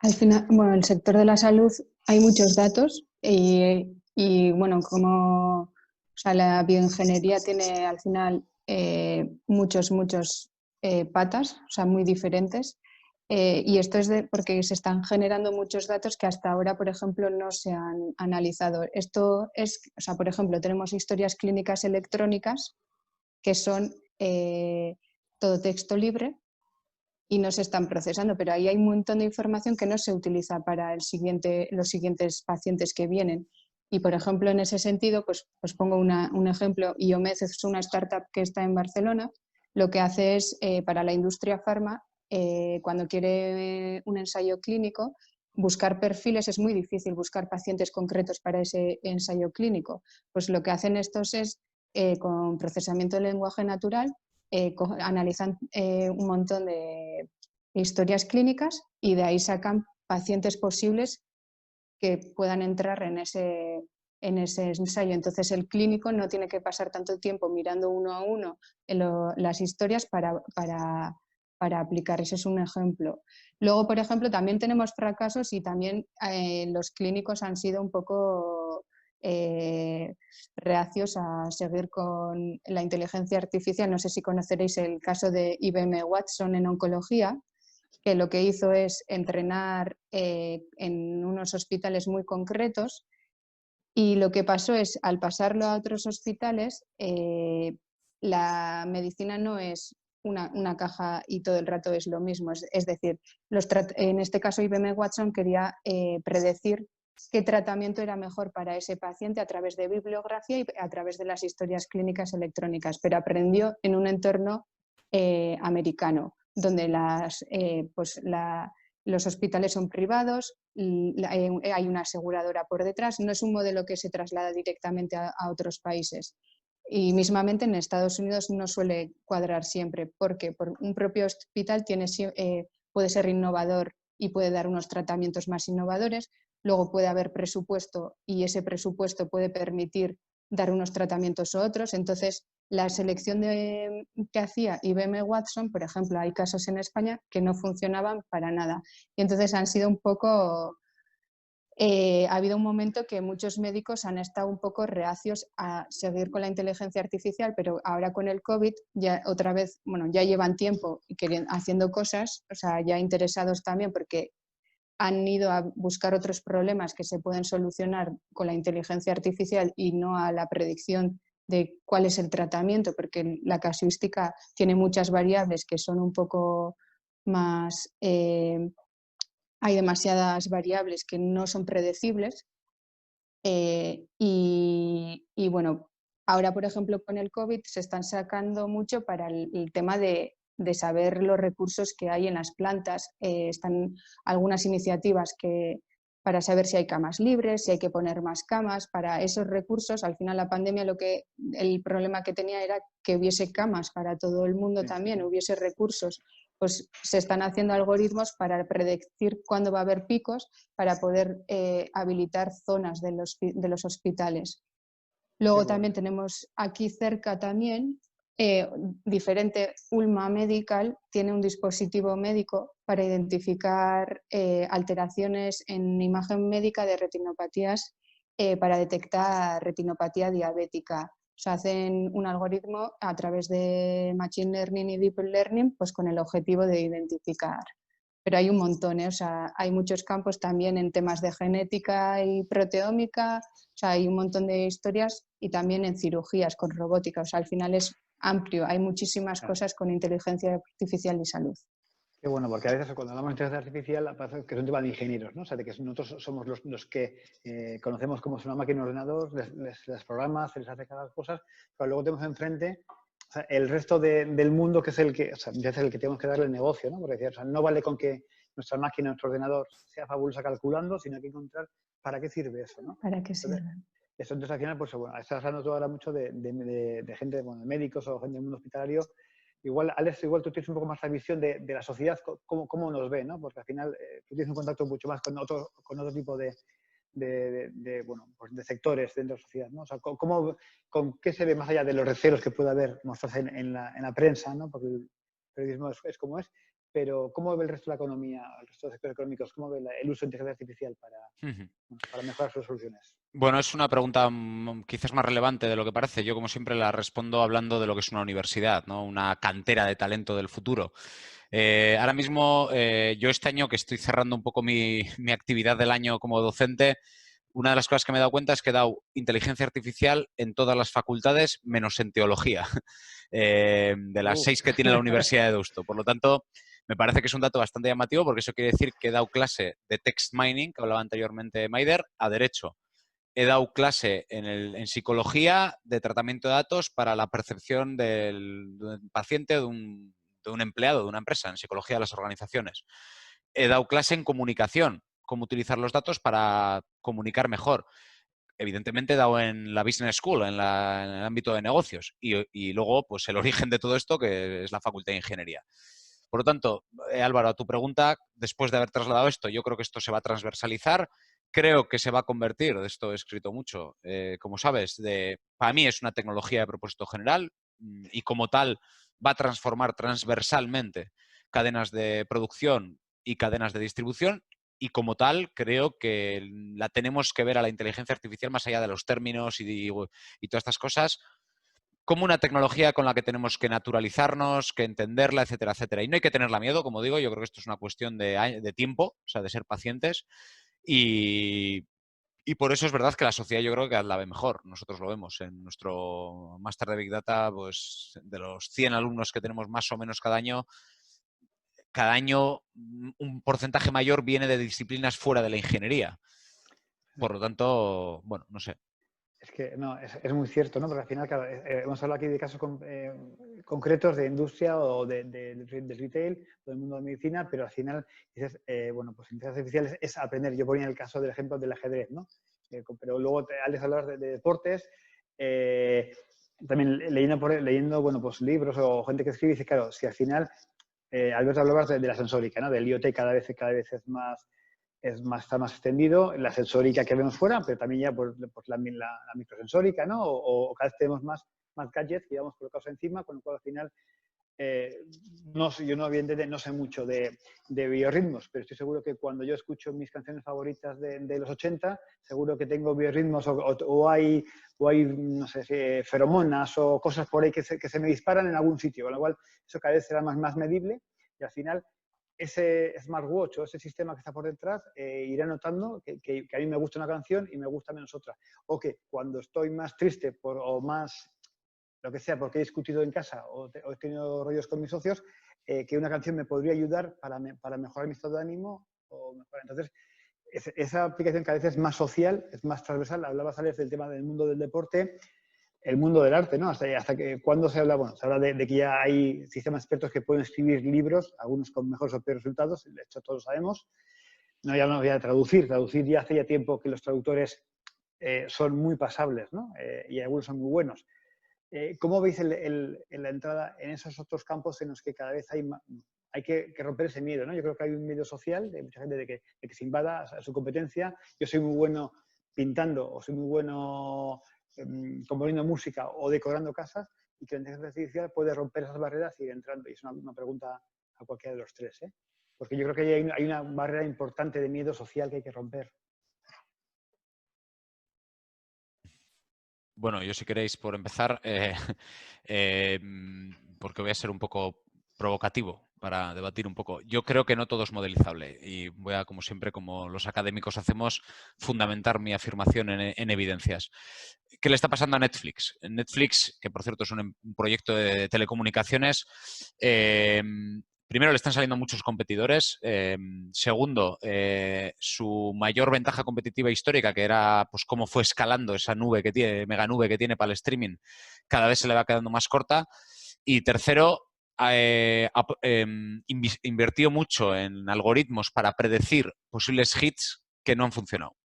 [SPEAKER 2] Al final, bueno, en el sector de la salud hay muchos datos y bueno, o sea, la bioingeniería tiene al final muchos patas, o sea, muy diferentes. Y esto es porque se están generando muchos datos que hasta ahora, por ejemplo, no se han analizado. Esto es, o sea, por ejemplo, tenemos historias clínicas electrónicas que son todo texto libre y no se están procesando, pero ahí hay un montón de información que no se utiliza para los siguientes pacientes que vienen. Y, por ejemplo, en ese sentido, pues pongo un ejemplo. IOMED es una startup que está en Barcelona. Lo que hace es, para la industria farma, cuando quiere un ensayo clínico, buscar perfiles, es muy difícil buscar pacientes concretos para ese ensayo clínico. Pues lo que hacen estos es, con procesamiento de lenguaje natural, analizan un montón de historias clínicas y de ahí sacan pacientes posibles que puedan entrar en ese ensayo. Entonces el clínico no tiene que pasar tanto tiempo mirando uno a uno las historias para aplicar. Ese es un ejemplo. Luego, por ejemplo, también tenemos fracasos y también los clínicos han sido un poco reacios a seguir con la inteligencia artificial. No sé si conoceréis el caso de IBM Watson en oncología, que lo que hizo es entrenar en unos hospitales muy concretos y lo que pasó es, al pasarlo a otros hospitales, la medicina no es una caja y todo el rato es lo mismo. Es decir, en este caso IBM Watson quería predecir qué tratamiento era mejor para ese paciente a través de bibliografía y a través de las historias clínicas electrónicas, pero aprendió en un entorno americano, donde los hospitales son privados, hay una aseguradora por detrás, no es un modelo que se traslada directamente a otros países. Y mismamente en Estados Unidos no suele cuadrar siempre, porque por un propio hospital puede ser innovador y puede dar unos tratamientos más innovadores, luego puede haber presupuesto y ese presupuesto puede permitir dar unos tratamientos u otros. Entonces, la selección que hacía IBM Watson, por ejemplo, hay casos en España que no funcionaban para nada. Y entonces han sido un poco... ha habido un momento que muchos médicos han estado un poco reacios a seguir con la inteligencia artificial, pero ahora con el COVID ya otra vez, bueno, ya llevan tiempo haciendo cosas, o sea, ya interesados también porque han ido a buscar otros problemas que se pueden solucionar con la inteligencia artificial y no a la predicción de cuál es el tratamiento, porque la casuística tiene muchas variables que son un poco más... hay demasiadas variables que no son predecibles y bueno, ahora por ejemplo con el COVID se están sacando mucho para el tema de de saber los recursos que hay en las plantas. Están algunas iniciativas para saber si hay camas libres, si hay que poner más camas. Para esos recursos, al final la pandemia el problema que tenía era que hubiese camas para todo el mundo también, hubiese recursos. Pues se están haciendo algoritmos para predecir cuándo va a haber picos para poder habilitar zonas de los hospitales. Luego también tenemos aquí cerca también, diferente, Ulma Medical tiene un dispositivo médico para identificar alteraciones en imagen médica de retinopatías para detectar retinopatía diabética. O sea, hacen un algoritmo a través de Machine Learning y Deep Learning, pues con el objetivo de identificar. Pero hay un montón, o sea, hay muchos campos también en temas de genética y proteómica, o sea, hay un montón de historias, y también en cirugías con robótica. O sea, al final es amplio, hay muchísimas cosas con inteligencia artificial y salud.
[SPEAKER 1] Qué bueno, porque a veces cuando hablamos de inteligencia artificial parece que es un tema de ingenieros, ¿no? O sea, de que nosotros somos los que conocemos cómo es una máquina de ordenador, les programa, se les hace cada cosa, pero luego tenemos enfrente, o sea, el resto del mundo, que es el que, o sea, es el que tenemos que darle el negocio, ¿no? Porque, o sea, no vale con que nuestra máquina, nuestro ordenador sea fabulosa calculando, sino hay que encontrar para qué sirve eso, ¿no?
[SPEAKER 2] ¿Para qué sirve?
[SPEAKER 1] Entonces, al final, pues bueno, estás hablando tú ahora mucho de gente, bueno, de médicos o gente del mundo hospitalario. Igual, Alex, igual tú tienes un poco más la visión de la sociedad, cómo nos ve, ¿no? Porque al final tú tienes un contacto mucho más con otro tipo de sectores dentro de la sociedad, ¿no? O sea, ¿con qué se ve más allá de los recelos que puede haber mostrarse en la prensa, ¿no? Porque el periodismo es como es, pero ¿cómo ve el resto de la economía, el resto de los sectores económicos? ¿Cómo ve el uso de inteligencia artificial para mejorar sus soluciones?
[SPEAKER 4] Bueno, es una pregunta quizás más relevante de lo que parece. Yo, como siempre, la respondo hablando de lo que es una universidad, ¿no? Una cantera de talento del futuro. Ahora mismo, yo este año que estoy cerrando un poco mi actividad del año como docente, una de las cosas que me he dado cuenta es que he dado inteligencia artificial en todas las facultades, menos en teología, de las 6 que tiene la Universidad de Deusto. Por lo tanto, me parece que es un dato bastante llamativo, porque eso quiere decir que he dado clase de text mining, que hablaba anteriormente Maider, a derecho. He dado clase en psicología de tratamiento de datos para la percepción del paciente, de un empleado de una empresa, en psicología de las organizaciones. He dado clase en comunicación, cómo utilizar los datos para comunicar mejor. Evidentemente he dado en la Business School, en el ámbito de negocios. Y luego, pues el origen de todo esto, que es la Facultad de Ingeniería. Por lo tanto, Álvaro, a tu pregunta, después de haber trasladado esto, yo creo que esto se va a transversalizar. Creo que se va a convertir, de esto he escrito mucho, como sabes, para mí es una tecnología de propósito general y como tal va a transformar transversalmente cadenas de producción y cadenas de distribución, y como tal creo que la tenemos que ver a la inteligencia artificial más allá de los términos y todas estas cosas como una tecnología con la que tenemos que naturalizarnos, que entenderla, etcétera, etcétera. Y no hay que tenerla miedo, como digo, yo creo que esto es una cuestión de tiempo, o sea, de ser pacientes. Y por eso es verdad que la sociedad yo creo que la ve mejor. Nosotros lo vemos en nuestro máster de Big Data, pues de los 100 alumnos que tenemos más o menos cada año un porcentaje mayor viene de disciplinas fuera de la ingeniería. Por lo tanto, bueno, no sé.
[SPEAKER 1] Es que no, es muy cierto, ¿no? Porque al final, claro, hemos hablado aquí de casos concretos de industria o de retail o del mundo de medicina, pero al final dices, bueno, pues inteligencia artificial es aprender. Yo ponía el caso del ejemplo del ajedrez, ¿no? Pero luego, al hablar de deportes, también leyendo, bueno, pues libros o gente que escribe, dice, claro, si al final, Alberto hablabas de la sensórica, ¿no? Del IoT cada vez está más extendido, la sensórica que vemos fuera, pero también ya por la microsensórica, ¿no? O cada vez tenemos más gadgets que llevamos colocados encima, con lo cual al final, yo evidentemente no sé mucho de biorritmos, pero estoy seguro que cuando yo escucho mis canciones favoritas de los 80, seguro que tengo biorritmos o hay no sé, feromonas o cosas por ahí que se me disparan en algún sitio, con lo cual eso cada vez será más medible y al final ese smartwatch o ese sistema que está por detrás irá notando que a mí me gusta una canción y me gusta menos otra. O que cuando estoy más triste o más, lo que sea, porque he discutido en casa o he tenido rollos con mis socios, que una canción me podría ayudar para mejorar mi estado de ánimo. Entonces, esa aplicación cada vez es más social, es más transversal. Hablabas, Alex, del tema del mundo del deporte. el mundo del arte, ¿no? Hasta que cuando se habla, bueno, se habla de que ya hay sistemas expertos que pueden escribir libros, algunos con mejores o peores resultados, de hecho todos lo sabemos. No, ya no voy a traducir ya hace ya tiempo que los traductores son muy pasables, ¿no? Y algunos son muy buenos. ¿Cómo veis la entrada en esos otros campos en los que cada vez hay que romper ese miedo, ¿no? Yo creo que hay un miedo social de mucha gente de que se invada a su competencia. Yo soy muy bueno pintando o soy muy bueno componiendo música o decorando casas, y que la inteligencia artificial puede romper esas barreras y ir entrando. Y es una pregunta a cualquiera de los tres, ¿eh? Porque yo creo que hay una barrera importante de miedo social que hay que romper.
[SPEAKER 4] Bueno, yo si queréis, por empezar, porque voy a ser un poco provocativo para debatir un poco. Yo creo que no todo es modelizable y voy a, como siempre, como los académicos hacemos, fundamentar mi afirmación en evidencias. ¿Qué le está pasando a Netflix? Netflix, que por cierto es un proyecto de telecomunicaciones, primero, le están saliendo muchos competidores. Segundo, su mayor ventaja competitiva histórica, que era pues cómo fue escalando esa nube que tiene, mega nube que tiene para el streaming, cada vez se le va quedando más corta. Y tercero, invirtió mucho en algoritmos para predecir posibles hits que no han funcionado.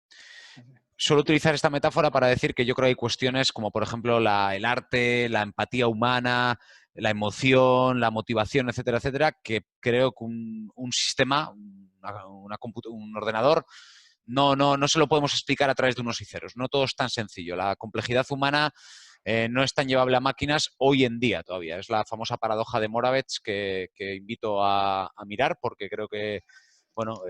[SPEAKER 4] Suelo utilizar esta metáfora para decir que yo creo que hay cuestiones como, por ejemplo, el arte, la empatía humana, la emoción, la motivación, etcétera, etcétera, que creo que un sistema, un ordenador, no se lo podemos explicar a través de unos y ceros. No todo es tan sencillo. La complejidad humana no es tan llevable a máquinas hoy en día todavía. Es la famosa paradoja de Moravec que invito a mirar, porque creo que, bueno,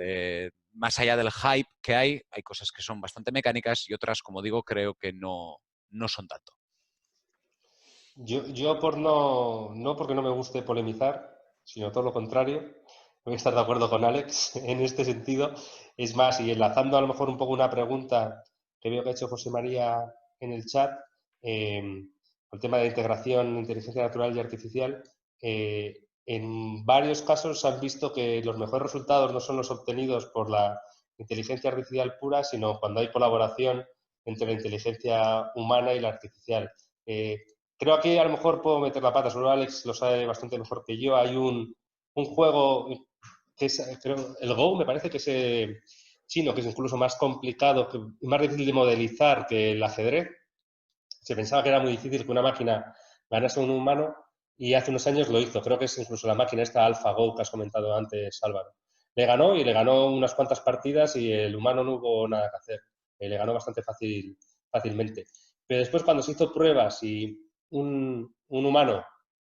[SPEAKER 4] más allá del hype que hay cosas que son bastante mecánicas y otras, como digo, creo que no son tanto.
[SPEAKER 3] Yo por no porque no me guste polemizar, sino todo lo contrario, voy a estar de acuerdo con Alex en este sentido. Es más, y enlazando a lo mejor un poco una pregunta que veo que ha hecho José María en el chat, el tema de la integración de inteligencia natural y artificial, en varios casos se han visto que los mejores resultados no son los obtenidos por la inteligencia artificial pura, sino cuando hay colaboración entre la inteligencia humana y la artificial. Creo que a lo mejor puedo meter la pata, seguro Alex lo sabe bastante mejor que yo. Hay un juego que es, creo, el Go, me parece que es chino, que es incluso más complicado y más difícil de modelizar que el ajedrez. Se pensaba que era muy difícil que una máquina ganase a un humano y hace unos años lo hizo. Creo que es incluso la máquina esta AlphaGo que has comentado antes, Álvaro. Le ganó y le ganó unas cuantas partidas y el humano no hubo nada que hacer. Le ganó bastante fácilmente. Pero después cuando se hizo pruebas y un humano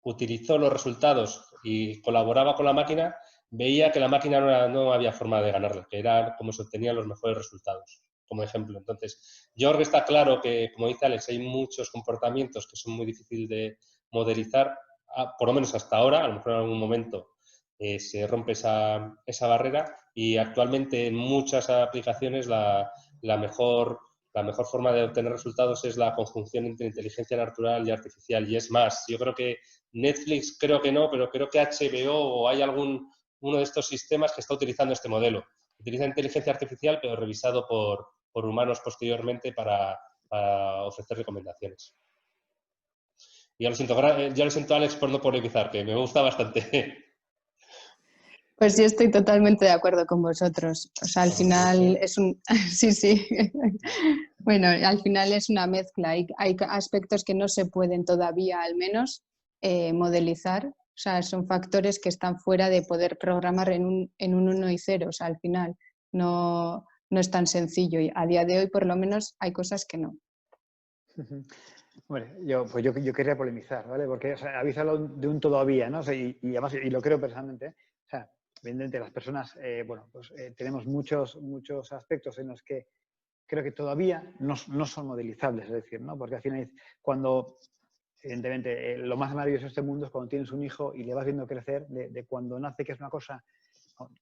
[SPEAKER 3] utilizó los resultados y colaboraba con la máquina, veía que la máquina no había forma de ganarle, que era como se obtenían los mejores resultados, como ejemplo. Entonces, yo creo que está claro que, como dice Alex, hay muchos comportamientos que son muy difíciles de modelizar, por lo menos hasta ahora, a lo mejor en algún momento se rompe esa barrera, y actualmente en muchas aplicaciones la mejor forma de obtener resultados es la conjunción entre inteligencia natural y artificial. Y es más, yo creo que Netflix, creo que no, pero creo que HBO o hay uno de estos sistemas que está utilizando este modelo. Utiliza inteligencia artificial, pero revisado por humanos posteriormente para ofrecer recomendaciones. Ya lo siento, Alex, por no polemizar, que me gusta bastante.
[SPEAKER 2] Pues yo estoy totalmente de acuerdo con vosotros. O sea, al final es un... Sí, sí. Bueno, al final es una mezcla. Hay aspectos que no se pueden todavía, al menos, modelizar. O sea, son factores que están fuera de poder programar en un 1 y 0. O sea, al final no es tan sencillo. Y a día de hoy, por lo menos, hay cosas que no.
[SPEAKER 1] Bueno, yo quería polemizar, ¿vale? Porque, o sea, habéis hablado de un todavía, ¿no? O sea, y además, y lo creo personalmente, o sea, evidentemente las personas, tenemos muchos aspectos en los que creo que todavía no son modelizables, es decir, ¿no? Porque al final, cuando, evidentemente, lo más maravilloso de este mundo es cuando tienes un hijo y le vas viendo crecer, de cuando nace, que es una cosa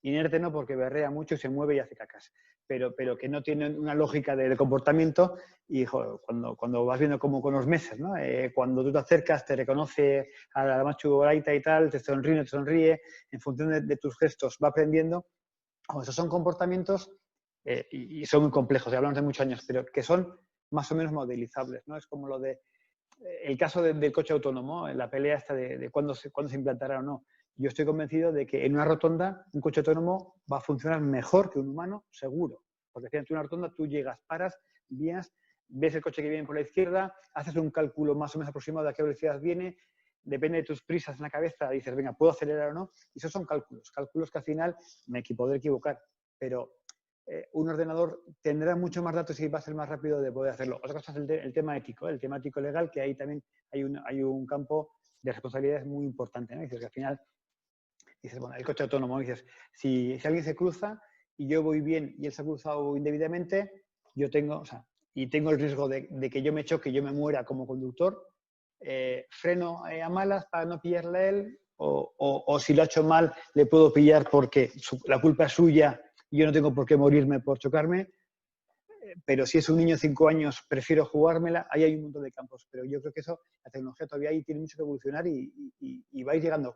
[SPEAKER 1] inerte, no, porque berrea mucho y se mueve y hace cacas, pero que no tiene una lógica de comportamiento. Y joder, cuando vas viendo como con los meses, ¿no? Cuando tú te acercas, te reconoce a la macho boraita y tal, te sonríe, en función de tus gestos va aprendiendo. Esos son comportamientos y son muy complejos, ya hablamos de muchos años, pero que son más o menos modelizables, ¿no? Es como lo de el caso del coche autónomo, la pelea esta de cuándo se implantará o no. Yo estoy convencido de que en una rotonda un coche autónomo va a funcionar mejor que un humano, seguro. Porque en una rotonda tú llegas, paras, vienes, ves el coche que viene por la izquierda, haces un cálculo más o menos aproximado de a qué velocidad viene, depende de tus prisas en la cabeza, dices, venga, ¿puedo acelerar o no? Y esos son cálculos que al final me podré equivocar, pero un ordenador tendrá mucho más datos y va a ser más rápido de poder hacerlo. Otra cosa es el tema ético, el tema ético legal, que ahí también hay un campo de responsabilidades muy importante, ¿no? Dices que al final, dices, bueno, el coche autónomo, dices, si alguien se cruza y yo voy bien y él se ha cruzado indebidamente, yo tengo, o sea, y tengo el riesgo de que yo me choque y yo me muera como conductor, freno a malas para no pillarle a él, o si lo ha hecho mal, le puedo pillar porque la culpa es suya y yo no tengo por qué morirme por chocarme. Pero si es un niño de 5 años, prefiero jugármela. Ahí hay un montón de campos, pero yo creo que eso, la tecnología todavía ahí tiene mucho que evolucionar y va a ir llegando,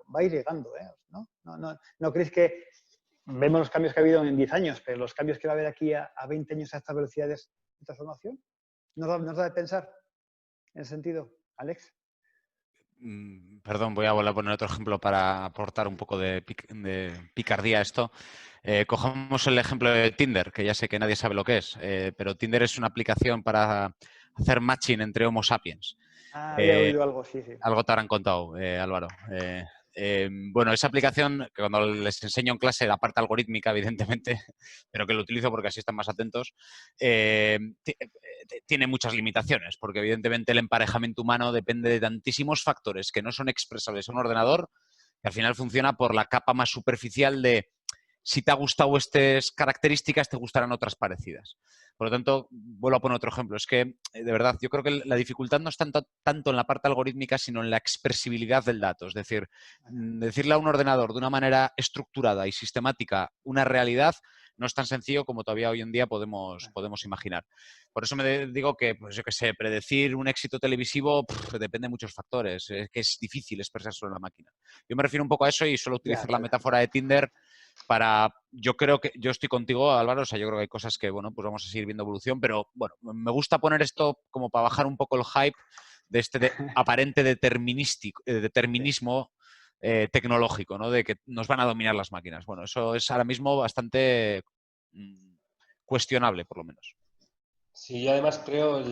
[SPEAKER 1] ¿no? ¿No creéis que vemos los cambios que ha habido en 10 años, pero los cambios que va a haber aquí a 20 años a estas velocidades de transformación? ¿Nos da de pensar en ese sentido, Alex?
[SPEAKER 4] Perdón, voy a poner otro ejemplo para aportar un poco de picardía a esto. Cogemos el ejemplo de Tinder, que ya sé que nadie sabe lo que es, pero Tinder es una aplicación para hacer matching entre Homo sapiens.
[SPEAKER 1] Había oído algo, sí.
[SPEAKER 4] Algo te habrán contado, Álvaro. Bueno, esa aplicación, que cuando les enseño en clase la parte algorítmica, evidentemente, pero que lo utilizo porque así están más atentos, tiene muchas limitaciones, porque evidentemente el emparejamiento humano depende de tantísimos factores que no son expresables en un ordenador, que al final funciona por la capa más superficial de si te ha gustado estas características, te gustarán otras parecidas. Por lo tanto, vuelvo a poner otro ejemplo. Es que, de verdad, yo creo que la dificultad no es tanto en la parte algorítmica, sino en la expresibilidad del dato. Es decir, decirle a un ordenador de una manera estructurada y sistemática una realidad no es tan sencillo como todavía hoy en día podemos imaginar. Por eso me digo que, pues yo qué sé, predecir un éxito televisivo depende de muchos factores. Es que es difícil expresarlo en la máquina. Yo me refiero un poco a eso y suelo utilizar la metáfora de Tinder yo creo que, yo estoy contigo, Álvaro, o sea, yo creo que hay cosas que, bueno, pues vamos a seguir viendo evolución, pero bueno, me gusta poner esto como para bajar un poco el hype de este aparente determinismo tecnológico, ¿no? De que nos van a dominar las máquinas. Bueno, eso es ahora mismo bastante cuestionable, por lo menos.
[SPEAKER 3] Sí, yo además creo,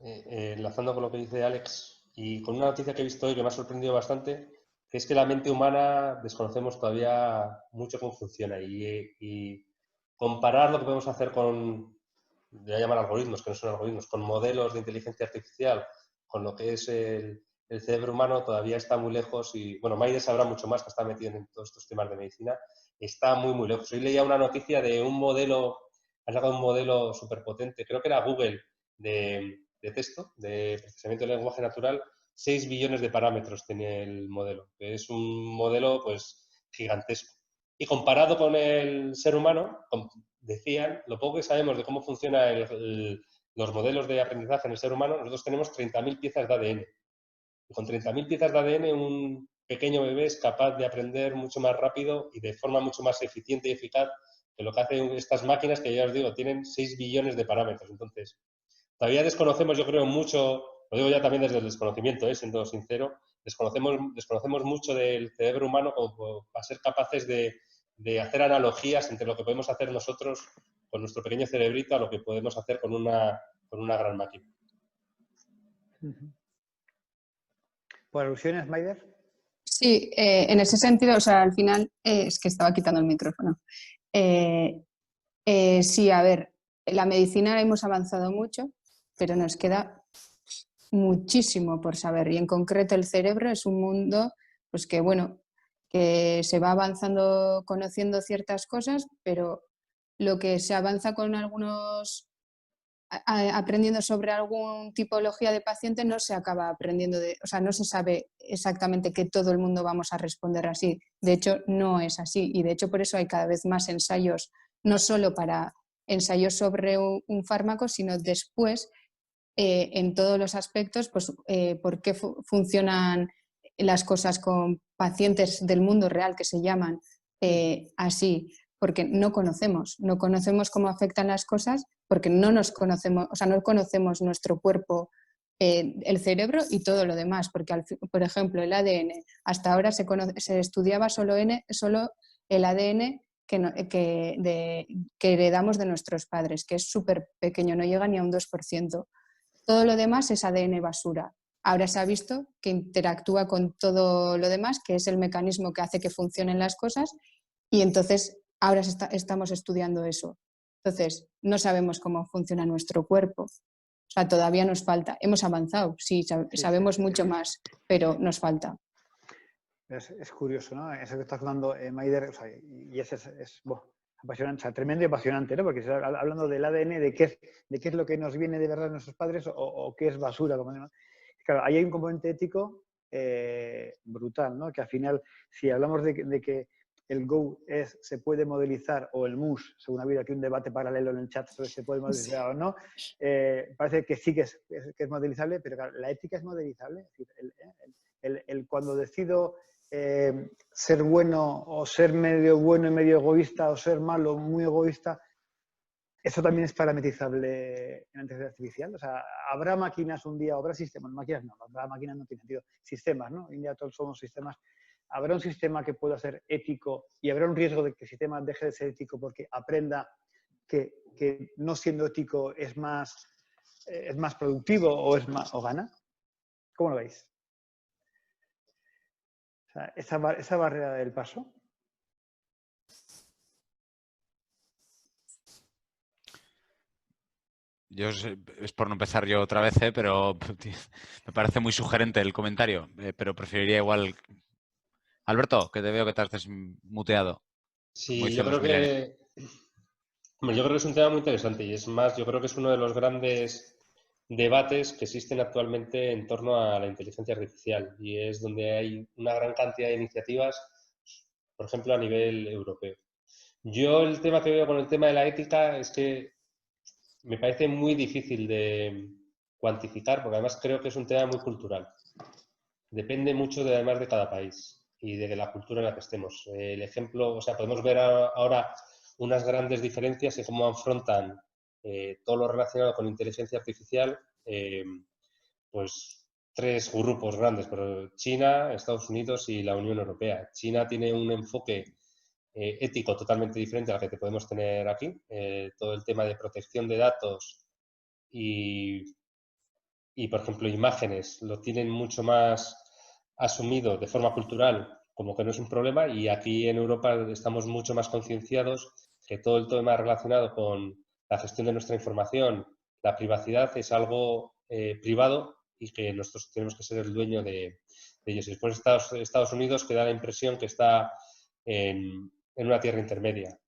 [SPEAKER 3] enlazando con lo que dice Alex, y con una noticia que he visto hoy que me ha sorprendido bastante, que es que la mente humana desconocemos todavía mucho cómo funciona y comparar lo que podemos hacer con, voy a llamar algoritmos, que no son algoritmos, con modelos de inteligencia artificial, con lo que es el cerebro humano, todavía está muy lejos y, bueno, Maide sabrá mucho más, que está metido en todos estos temas de medicina, está muy, muy lejos. Hoy leía una noticia de un modelo, ha sacado un modelo súper potente, creo que era Google, de texto, de procesamiento de lenguaje natural, 6 billones de parámetros tiene el modelo, que es un modelo pues gigantesco. Y comparado con el ser humano, decían, lo poco que sabemos de cómo funcionan los modelos de aprendizaje en el ser humano, nosotros tenemos 30.000 piezas de ADN. Y con 30.000 piezas de ADN, un pequeño bebé es capaz de aprender mucho más rápido y de forma mucho más eficiente y eficaz que lo que hacen estas máquinas que, ya os digo, tienen 6 billones de parámetros. Entonces, todavía desconocemos, yo creo, mucho, lo digo ya también desde el desconocimiento, siendo sincero, desconocemos mucho del cerebro humano como para ser capaces de hacer analogías entre lo que podemos hacer nosotros con nuestro pequeño cerebrito a lo que podemos hacer con una gran máquina.
[SPEAKER 1] ¿Por alusiones, Maider?
[SPEAKER 2] Sí, en ese sentido, o sea, al final es que estaba quitando el micrófono. Sí, a ver, la medicina hemos avanzado mucho, pero nos queda muchísimo por saber y en concreto el cerebro es un mundo pues que bueno, que se va avanzando conociendo ciertas cosas, pero lo que se avanza con algunos aprendiendo sobre alguna tipología de paciente no se acaba aprendiendo o sea, no se sabe exactamente que todo el mundo vamos a responder así. De hecho, no es así y de hecho por eso hay cada vez más ensayos, no solo para ensayos sobre un fármaco, sino después en todos los aspectos, pues por qué funcionan las cosas con pacientes del mundo real que se llaman así, porque no conocemos cómo afectan las cosas, porque no nos conocemos, o sea, no conocemos nuestro cuerpo el cerebro y todo lo demás, porque por ejemplo el ADN, hasta ahora se estudiaba solo el ADN que heredamos de nuestros padres, que es súper pequeño, no llega ni a un 2%. Todo lo demás es ADN basura. Ahora se ha visto que interactúa con todo lo demás, que es el mecanismo que hace que funcionen las cosas, y entonces ahora estamos estudiando eso. Entonces, no sabemos cómo funciona nuestro cuerpo. O sea, todavía nos falta. Hemos avanzado, sí, sabemos mucho más, pero nos falta.
[SPEAKER 1] Es curioso, ¿no? Eso que estás hablando, Maider, o sea, y ese es apasionante, o sea, tremendo y apasionante, ¿no? Porque estás hablando del ADN, de qué es lo que nos viene de verdad de nuestros padres o qué es basura, como decimos. Claro, ahí hay un componente ético brutal, ¿no? Que al final, si hablamos de que el Go se puede modelizar, o el MUS, según ha habido aquí un debate paralelo en el chat sobre si se puede modelizar o no, parece que sí que es modelizable, pero claro, la ética es modelizable. Es decir, cuando decido ser bueno o ser medio bueno y medio egoísta o ser malo, muy egoísta, eso también es parametrizable en la inteligencia artificial. O sea, habrá máquinas un día, habrá sistemas, máquinas no, habrá máquinas no tiene sentido, sistemas, ¿no? Hoy en día todos somos sistemas. Habrá un sistema que pueda ser ético y habrá un riesgo de que el sistema deje de ser ético porque aprenda que no siendo ético es más productivo o gana. ¿Cómo lo veis? O sea, esa barrera del paso.
[SPEAKER 4] Es por no empezar yo otra vez, pero tío, me parece muy sugerente el comentario, pero preferiría igual... Alberto, que te veo que te has muteado.
[SPEAKER 3] Sí, yo creo que es un tema muy interesante y es más, yo creo que es uno de los grandes debates que existen actualmente en torno a la inteligencia artificial y es donde hay una gran cantidad de iniciativas, por ejemplo, a nivel europeo. Yo el tema que veo con el tema de la ética es que me parece muy difícil de cuantificar, porque además creo que es un tema muy cultural. Depende mucho además de cada país y de la cultura en la que estemos. El ejemplo, o sea, podemos ver ahora unas grandes diferencias en cómo afrontan todo lo relacionado con inteligencia artificial, pues 3 grupos grandes, pero China, Estados Unidos y la Unión Europea. China tiene un enfoque ético totalmente diferente al que podemos tener aquí. Todo el tema de protección de datos y, por ejemplo, imágenes lo tienen mucho más asumido de forma cultural como que no es un problema, y aquí en Europa estamos mucho más concienciados que todo el tema relacionado con la gestión de nuestra información, la privacidad, es algo privado y que nosotros tenemos que ser el dueño de ellos. Y después Estados Unidos, que da la impresión que está en una tierra intermedia.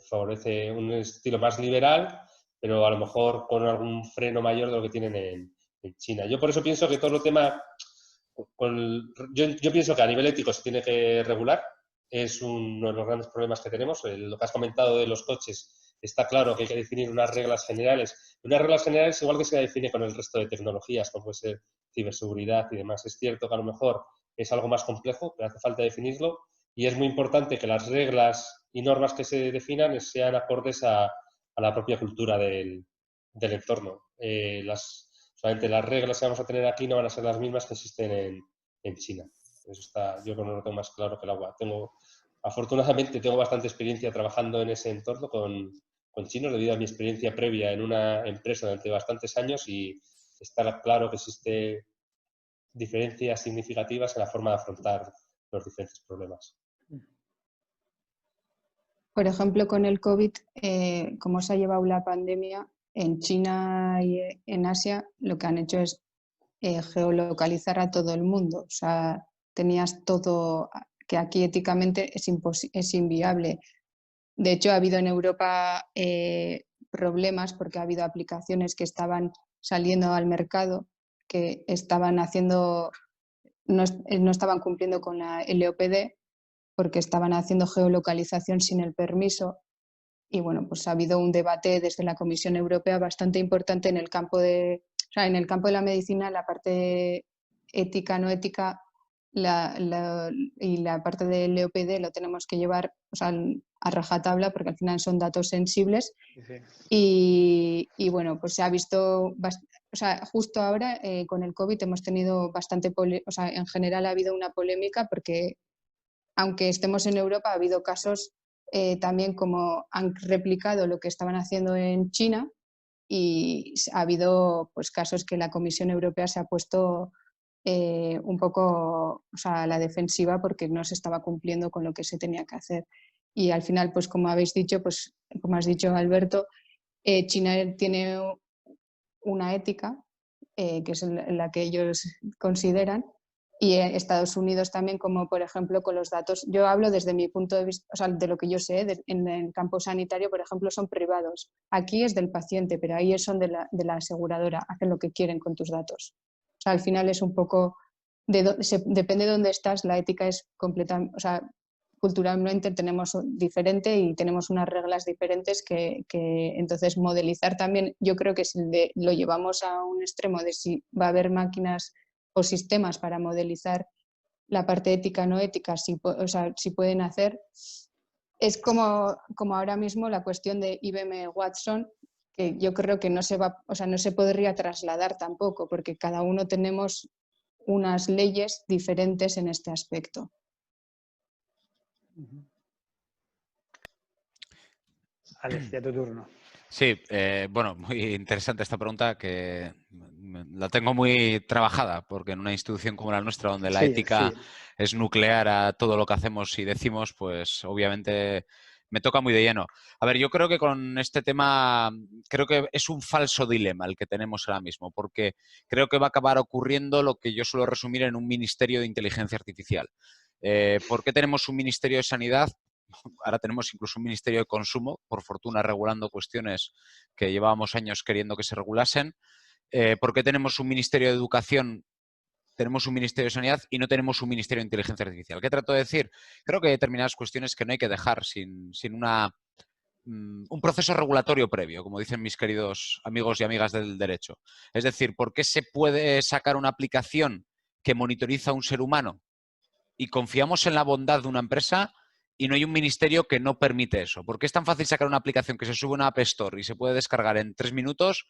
[SPEAKER 3] Favorece un estilo más liberal, pero a lo mejor con algún freno mayor de lo que tienen en China. Yo por eso pienso que todo el tema, yo pienso que a nivel ético se tiene que regular, es uno de los grandes problemas que tenemos. Lo que has comentado de los coches, está claro que hay que definir unas reglas generales. Unas reglas generales igual que se define con el resto de tecnologías, como puede ser ciberseguridad y demás. Es cierto que a lo mejor es algo más complejo, pero hace falta definirlo, y es muy importante que las reglas y normas que se definan sean acordes a la propia cultura del entorno. Solamente las reglas que vamos a tener aquí no van a ser las mismas que existen en China. Eso está, yo no lo tengo más claro que el agua. Afortunadamente tengo bastante experiencia trabajando en ese entorno con chinos, debido a mi experiencia previa en una empresa durante bastantes años, y está claro que existe diferencias significativas en la forma de afrontar los diferentes problemas.
[SPEAKER 2] Por ejemplo, con el COVID, como se ha llevado la pandemia, en China y en Asia lo que han hecho es geolocalizar a todo el mundo. O sea, tenías todo que aquí éticamente es inviable. De hecho, ha habido en Europa problemas porque ha habido aplicaciones que estaban saliendo al mercado que estaban no estaban cumpliendo con la LOPD porque estaban haciendo geolocalización sin el permiso. Y bueno, pues ha habido un debate desde la Comisión Europea bastante importante en el campo de la medicina, la parte ética, no ética, y la parte de LOPD lo tenemos que llevar, o sea, a rajatabla, porque al final son datos sensibles. Sí. Y bueno, pues se ha visto, o o sea, justo ahora con el COVID hemos tenido bastante, o sea, en general ha habido una polémica porque aunque estemos en Europa, ha habido casos también como han replicado lo que estaban haciendo en China y ha habido pues, casos que la Comisión Europea se ha puesto un poco, o sea, a la defensiva porque no se estaba cumpliendo con lo que se tenía que hacer. Y al final, pues como habéis dicho, pues como has dicho Alberto, China tiene una ética que es la que ellos consideran, y Estados Unidos también, como por ejemplo con los datos. Yo hablo desde mi punto de vista, o sea, de lo que yo sé, en el campo sanitario, por ejemplo, son privados. Aquí es del paciente, pero ahí son de la aseguradora, hacen lo que quieren con tus datos. O sea, al final es un poco, depende de dónde estás, la ética es completamente, o sea, culturalmente tenemos diferente y tenemos unas reglas diferentes que entonces modelizar también, yo creo que si lo llevamos a un extremo de si va a haber máquinas o sistemas para modelizar la parte ética no ética, o sea, si pueden hacer, es como ahora mismo la cuestión de IBM Watson, que yo creo que no se va, o sea, no se podría trasladar tampoco, porque cada uno tenemos unas leyes diferentes en este aspecto.
[SPEAKER 1] Alex, ya tu turno.
[SPEAKER 4] Sí, bueno, muy interesante esta pregunta que la tengo muy trabajada porque en una institución como la nuestra donde la ética es nuclear a todo lo que hacemos y decimos, pues obviamente me toca muy de lleno. A ver, yo creo que con este tema, creo que es un falso dilema el que tenemos ahora mismo, porque creo que va a acabar ocurriendo lo que yo suelo resumir en un ministerio de inteligencia artificial. ¿Por qué tenemos un ministerio de sanidad? Ahora tenemos incluso un ministerio de consumo, por fortuna regulando cuestiones que llevábamos años queriendo que se regulasen. ¿Por qué tenemos un ministerio de educación? Tenemos un ministerio de sanidad y no tenemos un ministerio de inteligencia artificial. ¿Qué trato de decir? Creo que hay determinadas cuestiones que no hay que dejar sin un proceso regulatorio previo, como dicen mis queridos amigos y amigas del derecho. Es decir, ¿por qué se puede sacar una aplicación que monitoriza a un ser humano y confiamos en la bondad de una empresa y no hay un ministerio que no permite eso? ¿Por qué es tan fácil sacar una aplicación que se sube a una App Store y se puede descargar en 3 minutos?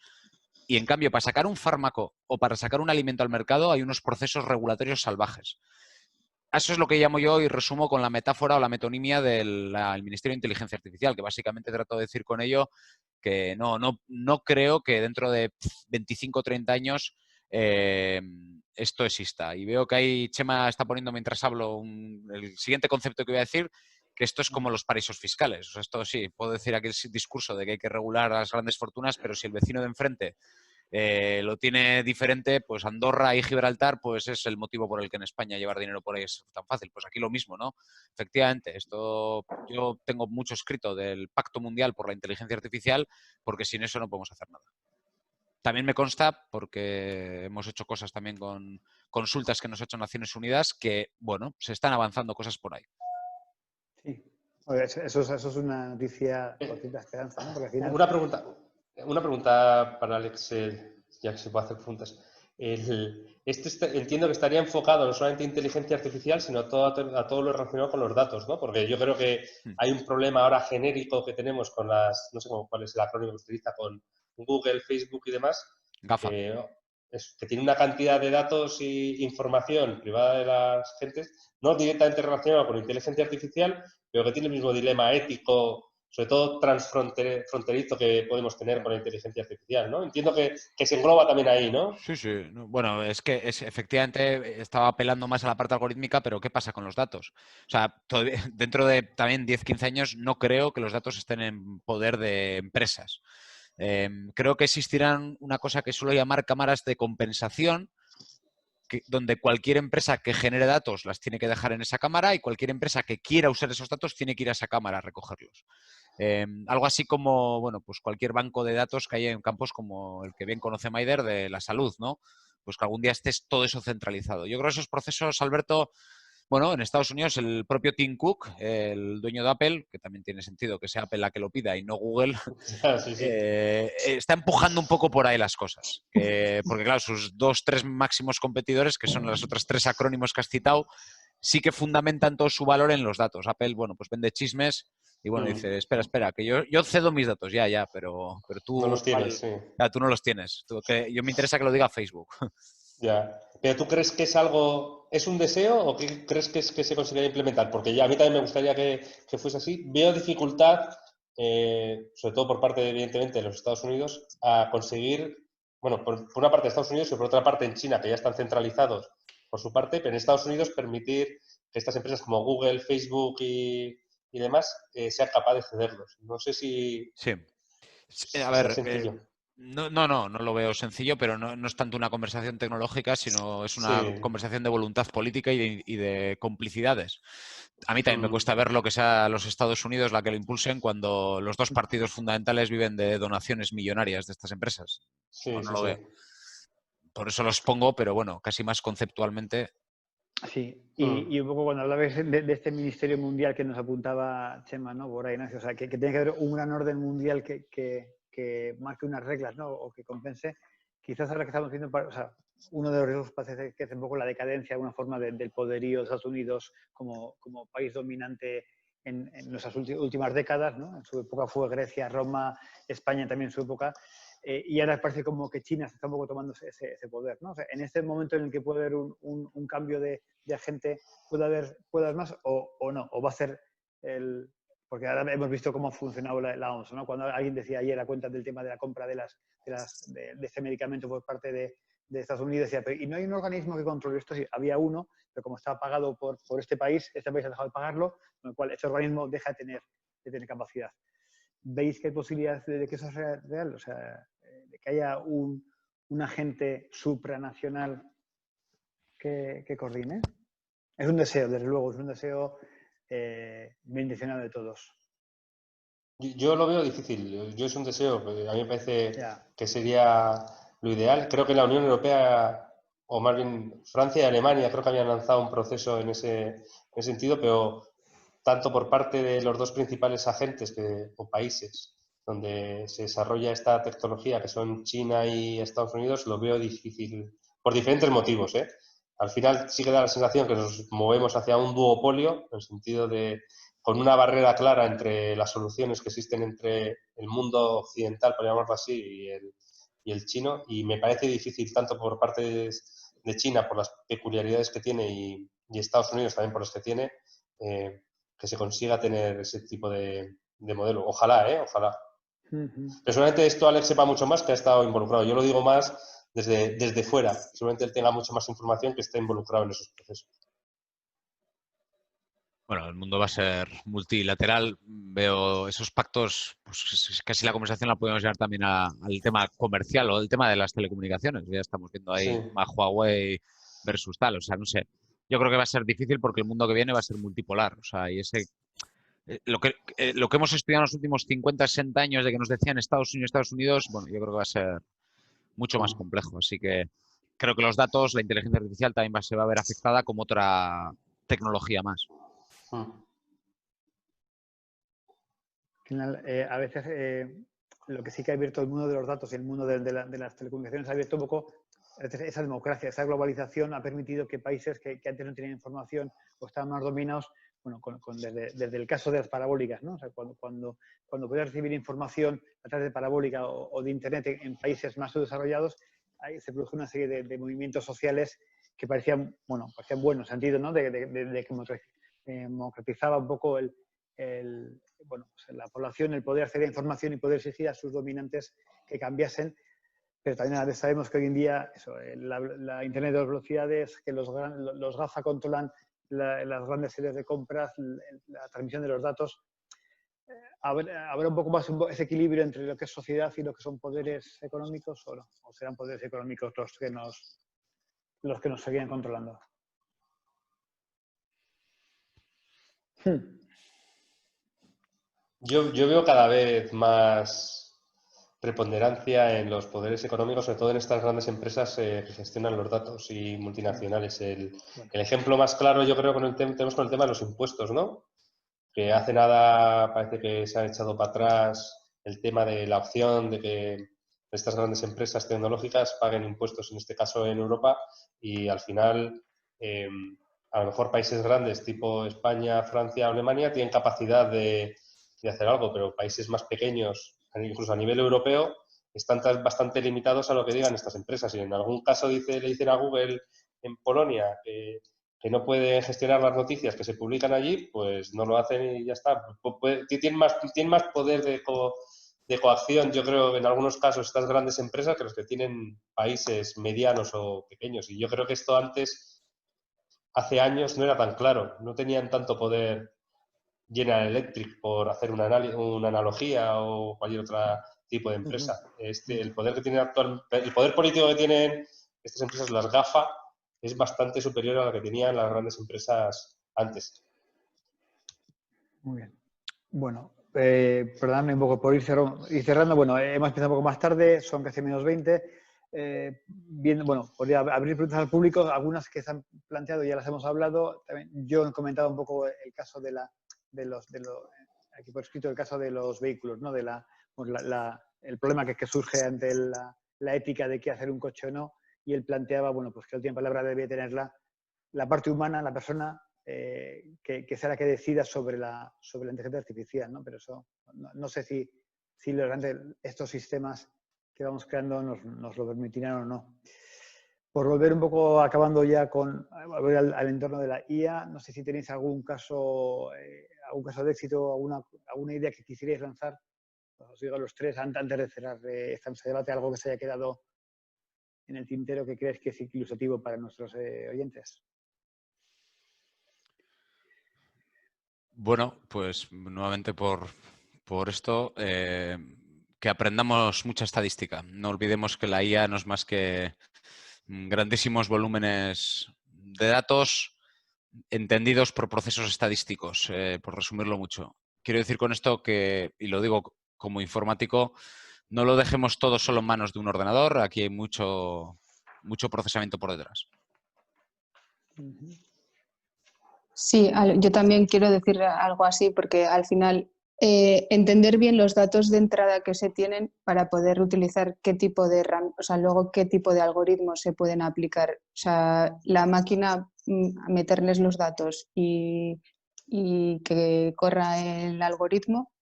[SPEAKER 4] Y en cambio, para sacar un fármaco o para sacar un alimento al mercado hay unos procesos regulatorios salvajes. Eso es lo que llamo yo y resumo con la metáfora o la metonimia del Ministerio de Inteligencia Artificial, que básicamente trato de decir con ello que no creo que dentro de 25 o 30 años esto exista. Y veo que ahí Chema está poniendo mientras hablo el siguiente concepto que voy a decir, que esto es como los paraísos fiscales. O sea, esto sí, puedo decir aquel discurso de que hay que regular a las grandes fortunas, pero si el vecino de enfrente lo tiene diferente, pues Andorra y Gibraltar, pues es el motivo por el que en España llevar dinero por ahí es tan fácil. Pues aquí lo mismo, ¿no? Efectivamente, esto yo tengo mucho escrito del Pacto Mundial por la Inteligencia Artificial, porque sin eso no podemos hacer nada. También me consta, porque hemos hecho cosas también con consultas que nos ha hecho Naciones Unidas, que, bueno, se están avanzando cosas por ahí.
[SPEAKER 1] Sí, eso es una noticia con cierta esperanza, ¿no? Porque al final...
[SPEAKER 3] Una pregunta para Alex, ya que se puede hacer preguntas. Entiendo que estaría enfocado no solamente a inteligencia artificial, sino a todo lo relacionado con los datos, ¿no? Porque yo creo que hay un problema ahora genérico que tenemos con no sé cuál es el acrónimo que se utiliza, con Google, Facebook y demás,
[SPEAKER 4] GAFA.
[SPEAKER 3] que tiene una cantidad de datos e información privada de las gentes, no directamente relacionada con inteligencia artificial, pero que tiene el mismo dilema ético, sobre todo transfronterizo, que podemos tener con la inteligencia artificial, ¿no? Entiendo que se engloba también ahí, ¿no?
[SPEAKER 4] Sí, sí. Bueno, es que efectivamente estaba apelando más a la parte algorítmica, pero ¿qué pasa con los datos? O sea, dentro de también 10, 15 años no creo que los datos estén en poder de empresas. Creo que existirán una cosa que suelo llamar cámaras de compensación, donde cualquier empresa que genere datos las tiene que dejar en esa cámara y cualquier empresa que quiera usar esos datos tiene que ir a esa cámara a recogerlos. Algo así como, bueno, pues cualquier banco de datos que haya en campos como el que bien conoce Maider de la salud, ¿no? Pues que algún día esté todo eso centralizado. Yo creo que esos procesos, Alberto, bueno, en Estados Unidos el propio Tim Cook, el dueño de Apple, que también tiene sentido que sea Apple la que lo pida y no Google,
[SPEAKER 3] Sí.
[SPEAKER 4] está empujando un poco por ahí las cosas. Porque claro, sus 2, 3 máximos competidores, que son los otros 3 acrónimos que has citado, sí que fundamentan todo su valor en los datos. Apple, bueno, pues vende chismes Y bueno, dice, espera, que yo cedo mis datos, ya, pero tú,
[SPEAKER 3] No los tienes, sí.
[SPEAKER 4] tú no los tienes. Yo me interesa que lo diga Facebook.
[SPEAKER 3] Ya. ¿Pero tú crees que es algo, es un deseo o qué crees que es que se conseguiría implementar? Porque ya a mí también me gustaría que fuese así. Veo dificultad, sobre todo por parte, evidentemente, de los Estados Unidos, a conseguir, bueno, por una parte de Estados Unidos y por otra parte en China, que ya están centralizados por su parte, pero en Estados Unidos permitir que estas empresas como Google, Facebook y demás sean capaces de cederlos. No sé si
[SPEAKER 4] Sí. A
[SPEAKER 3] sea
[SPEAKER 4] ver,
[SPEAKER 3] sencillo.
[SPEAKER 4] no lo veo sencillo, pero no es tanto una conversación tecnológica, sino es una
[SPEAKER 3] Sí.
[SPEAKER 4] conversación de voluntad política y de complicidades. A mí también me
[SPEAKER 3] Mm,
[SPEAKER 4] cuesta ver lo que sea los Estados Unidos la que lo impulsen cuando los dos partidos fundamentales viven de donaciones millonarias de estas empresas.
[SPEAKER 3] sí,
[SPEAKER 4] No
[SPEAKER 3] sí,
[SPEAKER 4] lo
[SPEAKER 3] sí.
[SPEAKER 4] veo. Por eso los pongo, pero bueno, casi más conceptualmente.
[SPEAKER 1] Sí,
[SPEAKER 3] Mm.
[SPEAKER 1] y un poco cuando hablabais de este ministerio mundial que nos apuntaba Chema, ¿no? Por ahí, ¿no? O sea, que tiene que haber un gran orden mundial que marque unas reglas, ¿no? O que compense. Quizás ahora que estamos viendo, o sea, uno de los riesgos parece que es un poco la decadencia, alguna forma del poderío de Estados Unidos como país dominante en nuestras últimas décadas, ¿no? En su época fue Grecia, Roma, España también en su época. Y ahora parece como que China está un poco tomando ese poder, ¿no? O sea, en este momento en el que puede haber un cambio de agente, puede haber más o no, o va a ser el... Porque ahora hemos visto cómo ha funcionado la OMS, ¿no? Cuando alguien decía ayer a cuenta del tema de la compra de este medicamento por parte de Estados Unidos, decía, pero, ¿y no hay un organismo que controle esto? Sí, había uno, pero como estaba pagado por este país ha dejado de pagarlo, con lo cual este organismo deja de tener capacidad. ¿Veis que hay posibilidades de que eso sea real? O sea, de que haya un agente supranacional que coordine. Es un deseo, desde luego, es un deseo bien intencionado de todos.
[SPEAKER 3] Yo lo veo difícil. Yo es un deseo. A mí me parece
[SPEAKER 1] Ya.
[SPEAKER 3] que sería lo ideal. Creo que la Unión Europea, o más bien Francia y Alemania, creo que habían lanzado un proceso en ese sentido, pero tanto por parte de los dos principales agentes o países donde se desarrolla esta tecnología, que son China y Estados Unidos, lo veo difícil por diferentes motivos, ¿eh? Al final sí que da la sensación que nos movemos hacia un duopolio, en el sentido de con una barrera clara entre las soluciones que existen entre el mundo occidental, por llamarlo así, y el chino, y me parece difícil tanto por parte de China, por las peculiaridades que tiene, y Estados Unidos también por las que tiene, que se consiga tener ese tipo de modelo. Ojalá, ojalá. Personalmente esto Alex sepa mucho más, que ha estado involucrado. Yo lo digo más desde fuera. Seguramente él tenga mucha más información, que esté involucrado en esos procesos.
[SPEAKER 4] Bueno, el mundo va a ser multilateral. Veo esos pactos, pues casi la conversación la podemos llevar también al tema comercial o el tema de las telecomunicaciones. Ya estamos viendo
[SPEAKER 3] Sí.
[SPEAKER 4] ahí más Huawei versus tal. O sea, no sé. Yo creo que va a ser difícil porque el mundo que viene va a ser multipolar. O sea, y lo que hemos estudiado en los últimos 50, 60 años de que nos decían Estados Unidos, bueno, yo creo que va a ser mucho más complejo. Así que creo que los datos, la inteligencia artificial también se va a ver afectada como otra tecnología más.
[SPEAKER 1] Al final, a veces lo que sí que ha abierto el mundo de los datos y el mundo de las telecomunicaciones ha abierto un poco esa democracia, esa globalización ha permitido que países que antes no tenían información o estaban más dominados, bueno, desde el caso de las parabólicas, ¿no? O sea, cuando podías recibir información a través de parabólica o de internet en países más subdesarrollados, ahí se produjo una serie de movimientos sociales que parecían buenos, sentido, ¿no? De que democratizaba un poco la población, el poder acceder a información y poder exigir a sus dominantes que cambiasen. Pero también a veces sabemos que hoy en día la Internet de las velocidades, que los GAFA controlan las grandes series de compras, la transmisión de los datos. ¿Habrá un poco más ese equilibrio entre lo que es sociedad y lo que son poderes económicos o no? ¿O serán poderes económicos los que nos seguían controlando?
[SPEAKER 3] Yo veo cada vez más preponderancia en los poderes económicos, sobre todo en estas grandes empresas que gestionan los datos y multinacionales. El ejemplo más claro, yo creo, tenemos con el tema de los impuestos, ¿no? Que hace nada parece que se han echado para atrás el tema de la opción de que estas grandes empresas tecnológicas paguen impuestos, en este caso en Europa, y al final a lo mejor países grandes tipo España, Francia, Alemania tienen capacidad de y hacer algo, pero países más pequeños, incluso a nivel europeo, están bastante limitados a lo que digan estas empresas. Si en algún caso le dicen a Google en Polonia que no pueden gestionar las noticias que se publican allí, pues no lo hacen y ya está. Tienen más poder de coacción, yo creo, en algunos casos, estas grandes empresas que los que tienen países medianos o pequeños. Y yo creo que esto antes, hace años, no era tan claro. No tenían tanto poder General Electric, por hacer una analogía, o cualquier otro tipo de empresa. El poder que tienen el poder político que tienen estas empresas, las GAFA, es bastante superior a lo que tenían las grandes empresas antes.
[SPEAKER 1] Muy bien. Bueno, perdóname un poco por ir cerrando. Bueno, hemos empezado un poco más tarde, son casi -20. Bueno, podría abrir preguntas al público, algunas que se han planteado ya las hemos hablado. También yo he comentado un poco el caso aquí por escrito, el caso de los vehículos, ¿no? El problema que surge ante la ética de qué hacer un coche o no, y él planteaba, bueno, pues que la última palabra debe tener la parte humana, la persona, que sea la que decida sobre la inteligencia artificial, ¿no? Pero eso, no sé si estos sistemas que vamos creando nos lo permitirán o no. Por volver un poco, acabando ya volver al entorno de la IA, no sé si tenéis algún caso de éxito, alguna idea que quisierais lanzar. Os digo a los tres, antes de cerrar esta mesa de debate, algo que se haya quedado en el tintero que crees que es ilustrativo para nuestros oyentes.
[SPEAKER 4] Bueno, pues nuevamente por esto, que aprendamos mucha estadística. No olvidemos que la IA no es más que grandísimos volúmenes de datos entendidos por procesos estadísticos, por resumirlo mucho. Quiero decir con esto que, y lo digo como informático, no lo dejemos todo solo en manos de un ordenador. Aquí hay mucho procesamiento por detrás.
[SPEAKER 2] Sí, yo también quiero decir algo así, porque al final entender bien los datos de entrada que se tienen para poder utilizar qué tipo de luego qué tipo de algoritmos se pueden aplicar. O sea, la máquina, meterles los datos y que corra el algoritmo,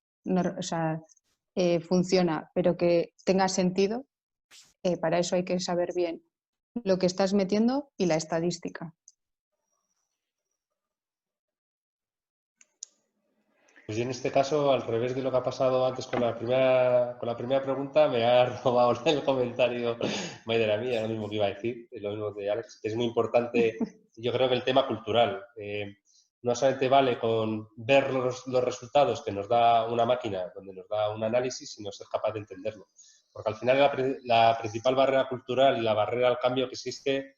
[SPEAKER 2] funciona, pero que tenga sentido, para eso hay que saber bien lo que estás metiendo y la estadística.
[SPEAKER 3] Pues yo en este caso, al revés de lo que ha pasado antes con la primera pregunta, me ha robado el comentario Maider a mí, era lo mismo que iba a decir, es lo mismo de Alex, que es muy importante, yo creo que el tema cultural. No solamente vale con ver los resultados que nos da una máquina, donde nos da un análisis, sino ser capaz de entenderlo. Porque al final la principal barrera cultural y la barrera al cambio que existe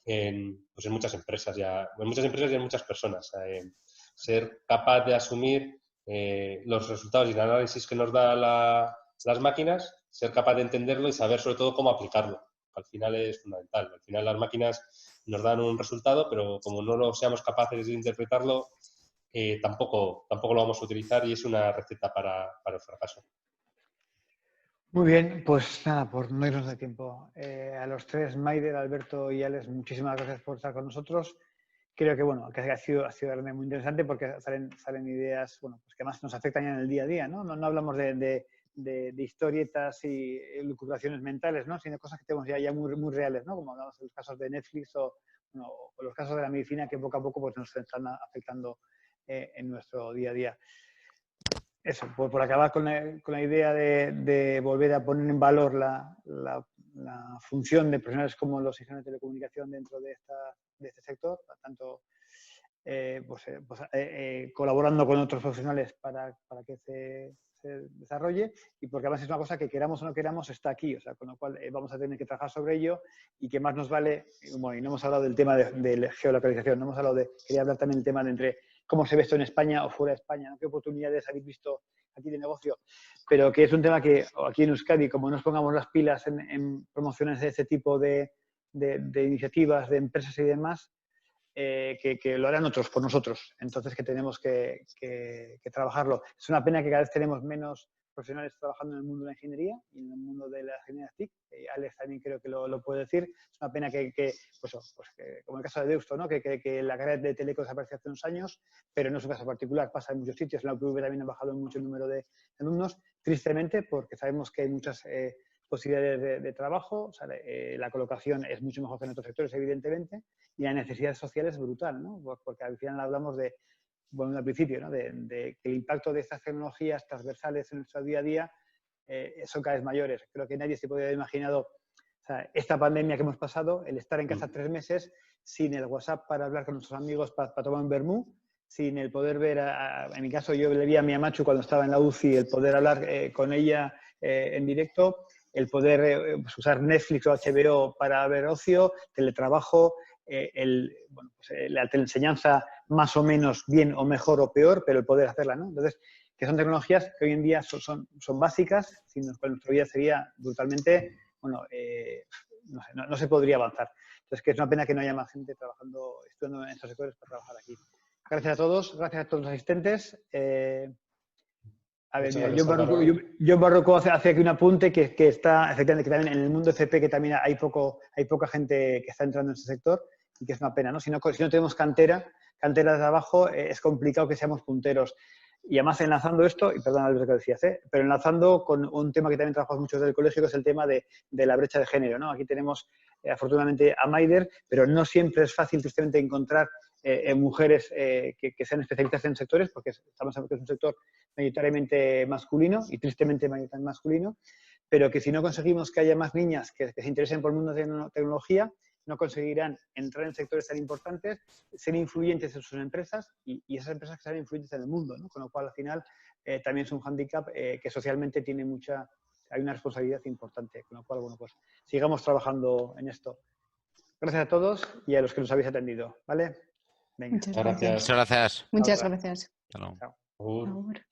[SPEAKER 3] en muchas empresas y en muchas personas. Ser capaz de asumir los resultados y el análisis que nos da las máquinas, ser capaz de entenderlo y saber sobre todo cómo aplicarlo. Al final es fundamental. Al final las máquinas nos dan un resultado, pero como no lo seamos capaces de interpretarlo, tampoco lo vamos a utilizar, y es una receta para el fracaso.
[SPEAKER 1] Muy bien, pues nada, por no irnos de tiempo. A los tres, Maider, Alberto y Alex, muchísimas gracias por estar con nosotros. Creo que ha sido realmente muy interesante, porque salen ideas, bueno, pues que además nos afectan ya en el día a día, ¿no? No hablamos de historietas y elucubraciones mentales, ¿no? Sino cosas que tenemos ya muy, muy reales, ¿no? Como hablamos de los casos de Netflix o los casos de la medicina, que poco a poco pues, nos están afectando en nuestro día a día. Eso, por acabar con la idea de volver a poner en valor la función de profesionales como los ingenieros de telecomunicación dentro de este sector, tanto colaborando con otros profesionales para que se desarrolle, y porque además es una cosa que queramos o no queramos está aquí, o sea, con lo cual vamos a tener que trabajar sobre ello, y que más nos vale, bueno, y no hemos hablado del tema de geolocalización, no hemos hablado quería hablar también del tema de entre cómo se ve esto en España o fuera de España, ¿no? ¿Qué oportunidades habéis visto aquí de negocio? Pero que es un tema que aquí en Euskadi, como nos pongamos las pilas en promociones de este tipo de iniciativas, de empresas y demás, que lo harán otros por nosotros. Entonces, que tenemos que trabajarlo. Es una pena que cada vez tenemos menos profesionales trabajando en el mundo de la ingeniería y en el mundo de la ingeniería TIC. Alex también creo que lo puede decir. Es una pena que como el caso de Deusto, ¿no? que la carrera de Teleco desapareció hace unos años, pero no es un caso particular, pasa en muchos sitios. En la UPV también ha bajado mucho el número de alumnos, tristemente, porque sabemos que hay muchas posibilidades de trabajo, o sea, la colocación es mucho mejor que en otros sectores, evidentemente, y la necesidad social es brutal, ¿no? Porque al final hablamos de, bueno, al principio, ¿no? de que el impacto de estas tecnologías transversales en nuestro día a día son cada vez mayores. Creo que nadie se podría haber imaginado, o sea, esta pandemia que hemos pasado, el estar en casa 3 meses sin el WhatsApp para hablar con nuestros amigos para tomar un vermú, sin el poder ver, en mi caso yo le vi a mi Amachu cuando estaba en la UCI, el poder hablar con ella en directo, el poder usar Netflix o HBO para ver ocio, teletrabajo, la teleenseñanza más o menos bien o mejor o peor, pero el poder hacerla, ¿no? Entonces, que son tecnologías que hoy en día son básicas, sin las cuales nuestra vida sería brutalmente, bueno, no se podría avanzar. Entonces, que es una pena que no haya más gente estudiando en estos sectores para trabajar aquí. Gracias a todos los asistentes. A ver, mira, John Barroco hace aquí un apunte que está, efectivamente, que también en el mundo FP que también hay poca gente que está entrando en ese sector y que es una pena, ¿no? Si no tenemos cantera de abajo, es complicado que seamos punteros. Y además enlazando esto, y perdón lo que decías, pero enlazando con un tema que también trabajamos muchos del colegio, que es el tema de la brecha de género, ¿no? Aquí tenemos afortunadamente a Maider, pero no siempre es fácil tristemente encontrar mujeres que sean especialistas en sectores, porque estamos hablando que es un sector mayoritariamente masculino y tristemente mayoritariamente masculino, pero que si no conseguimos que haya más niñas que se interesen por el mundo de la tecnología, no conseguirán entrar en sectores tan importantes, ser influyentes en sus empresas y esas empresas que sean influyentes en el mundo, ¿no? Con lo cual, al final, también es un hándicap que socialmente tiene hay una responsabilidad importante. Con lo cual, bueno, pues sigamos trabajando en esto. Gracias a todos y a los que nos habéis atendido, ¿vale? Venga.
[SPEAKER 2] Muchas gracias.
[SPEAKER 4] Muchas gracias.
[SPEAKER 2] Muchas gracias.
[SPEAKER 4] Hasta luego.
[SPEAKER 1] Chao.
[SPEAKER 3] Agur.
[SPEAKER 2] Agur.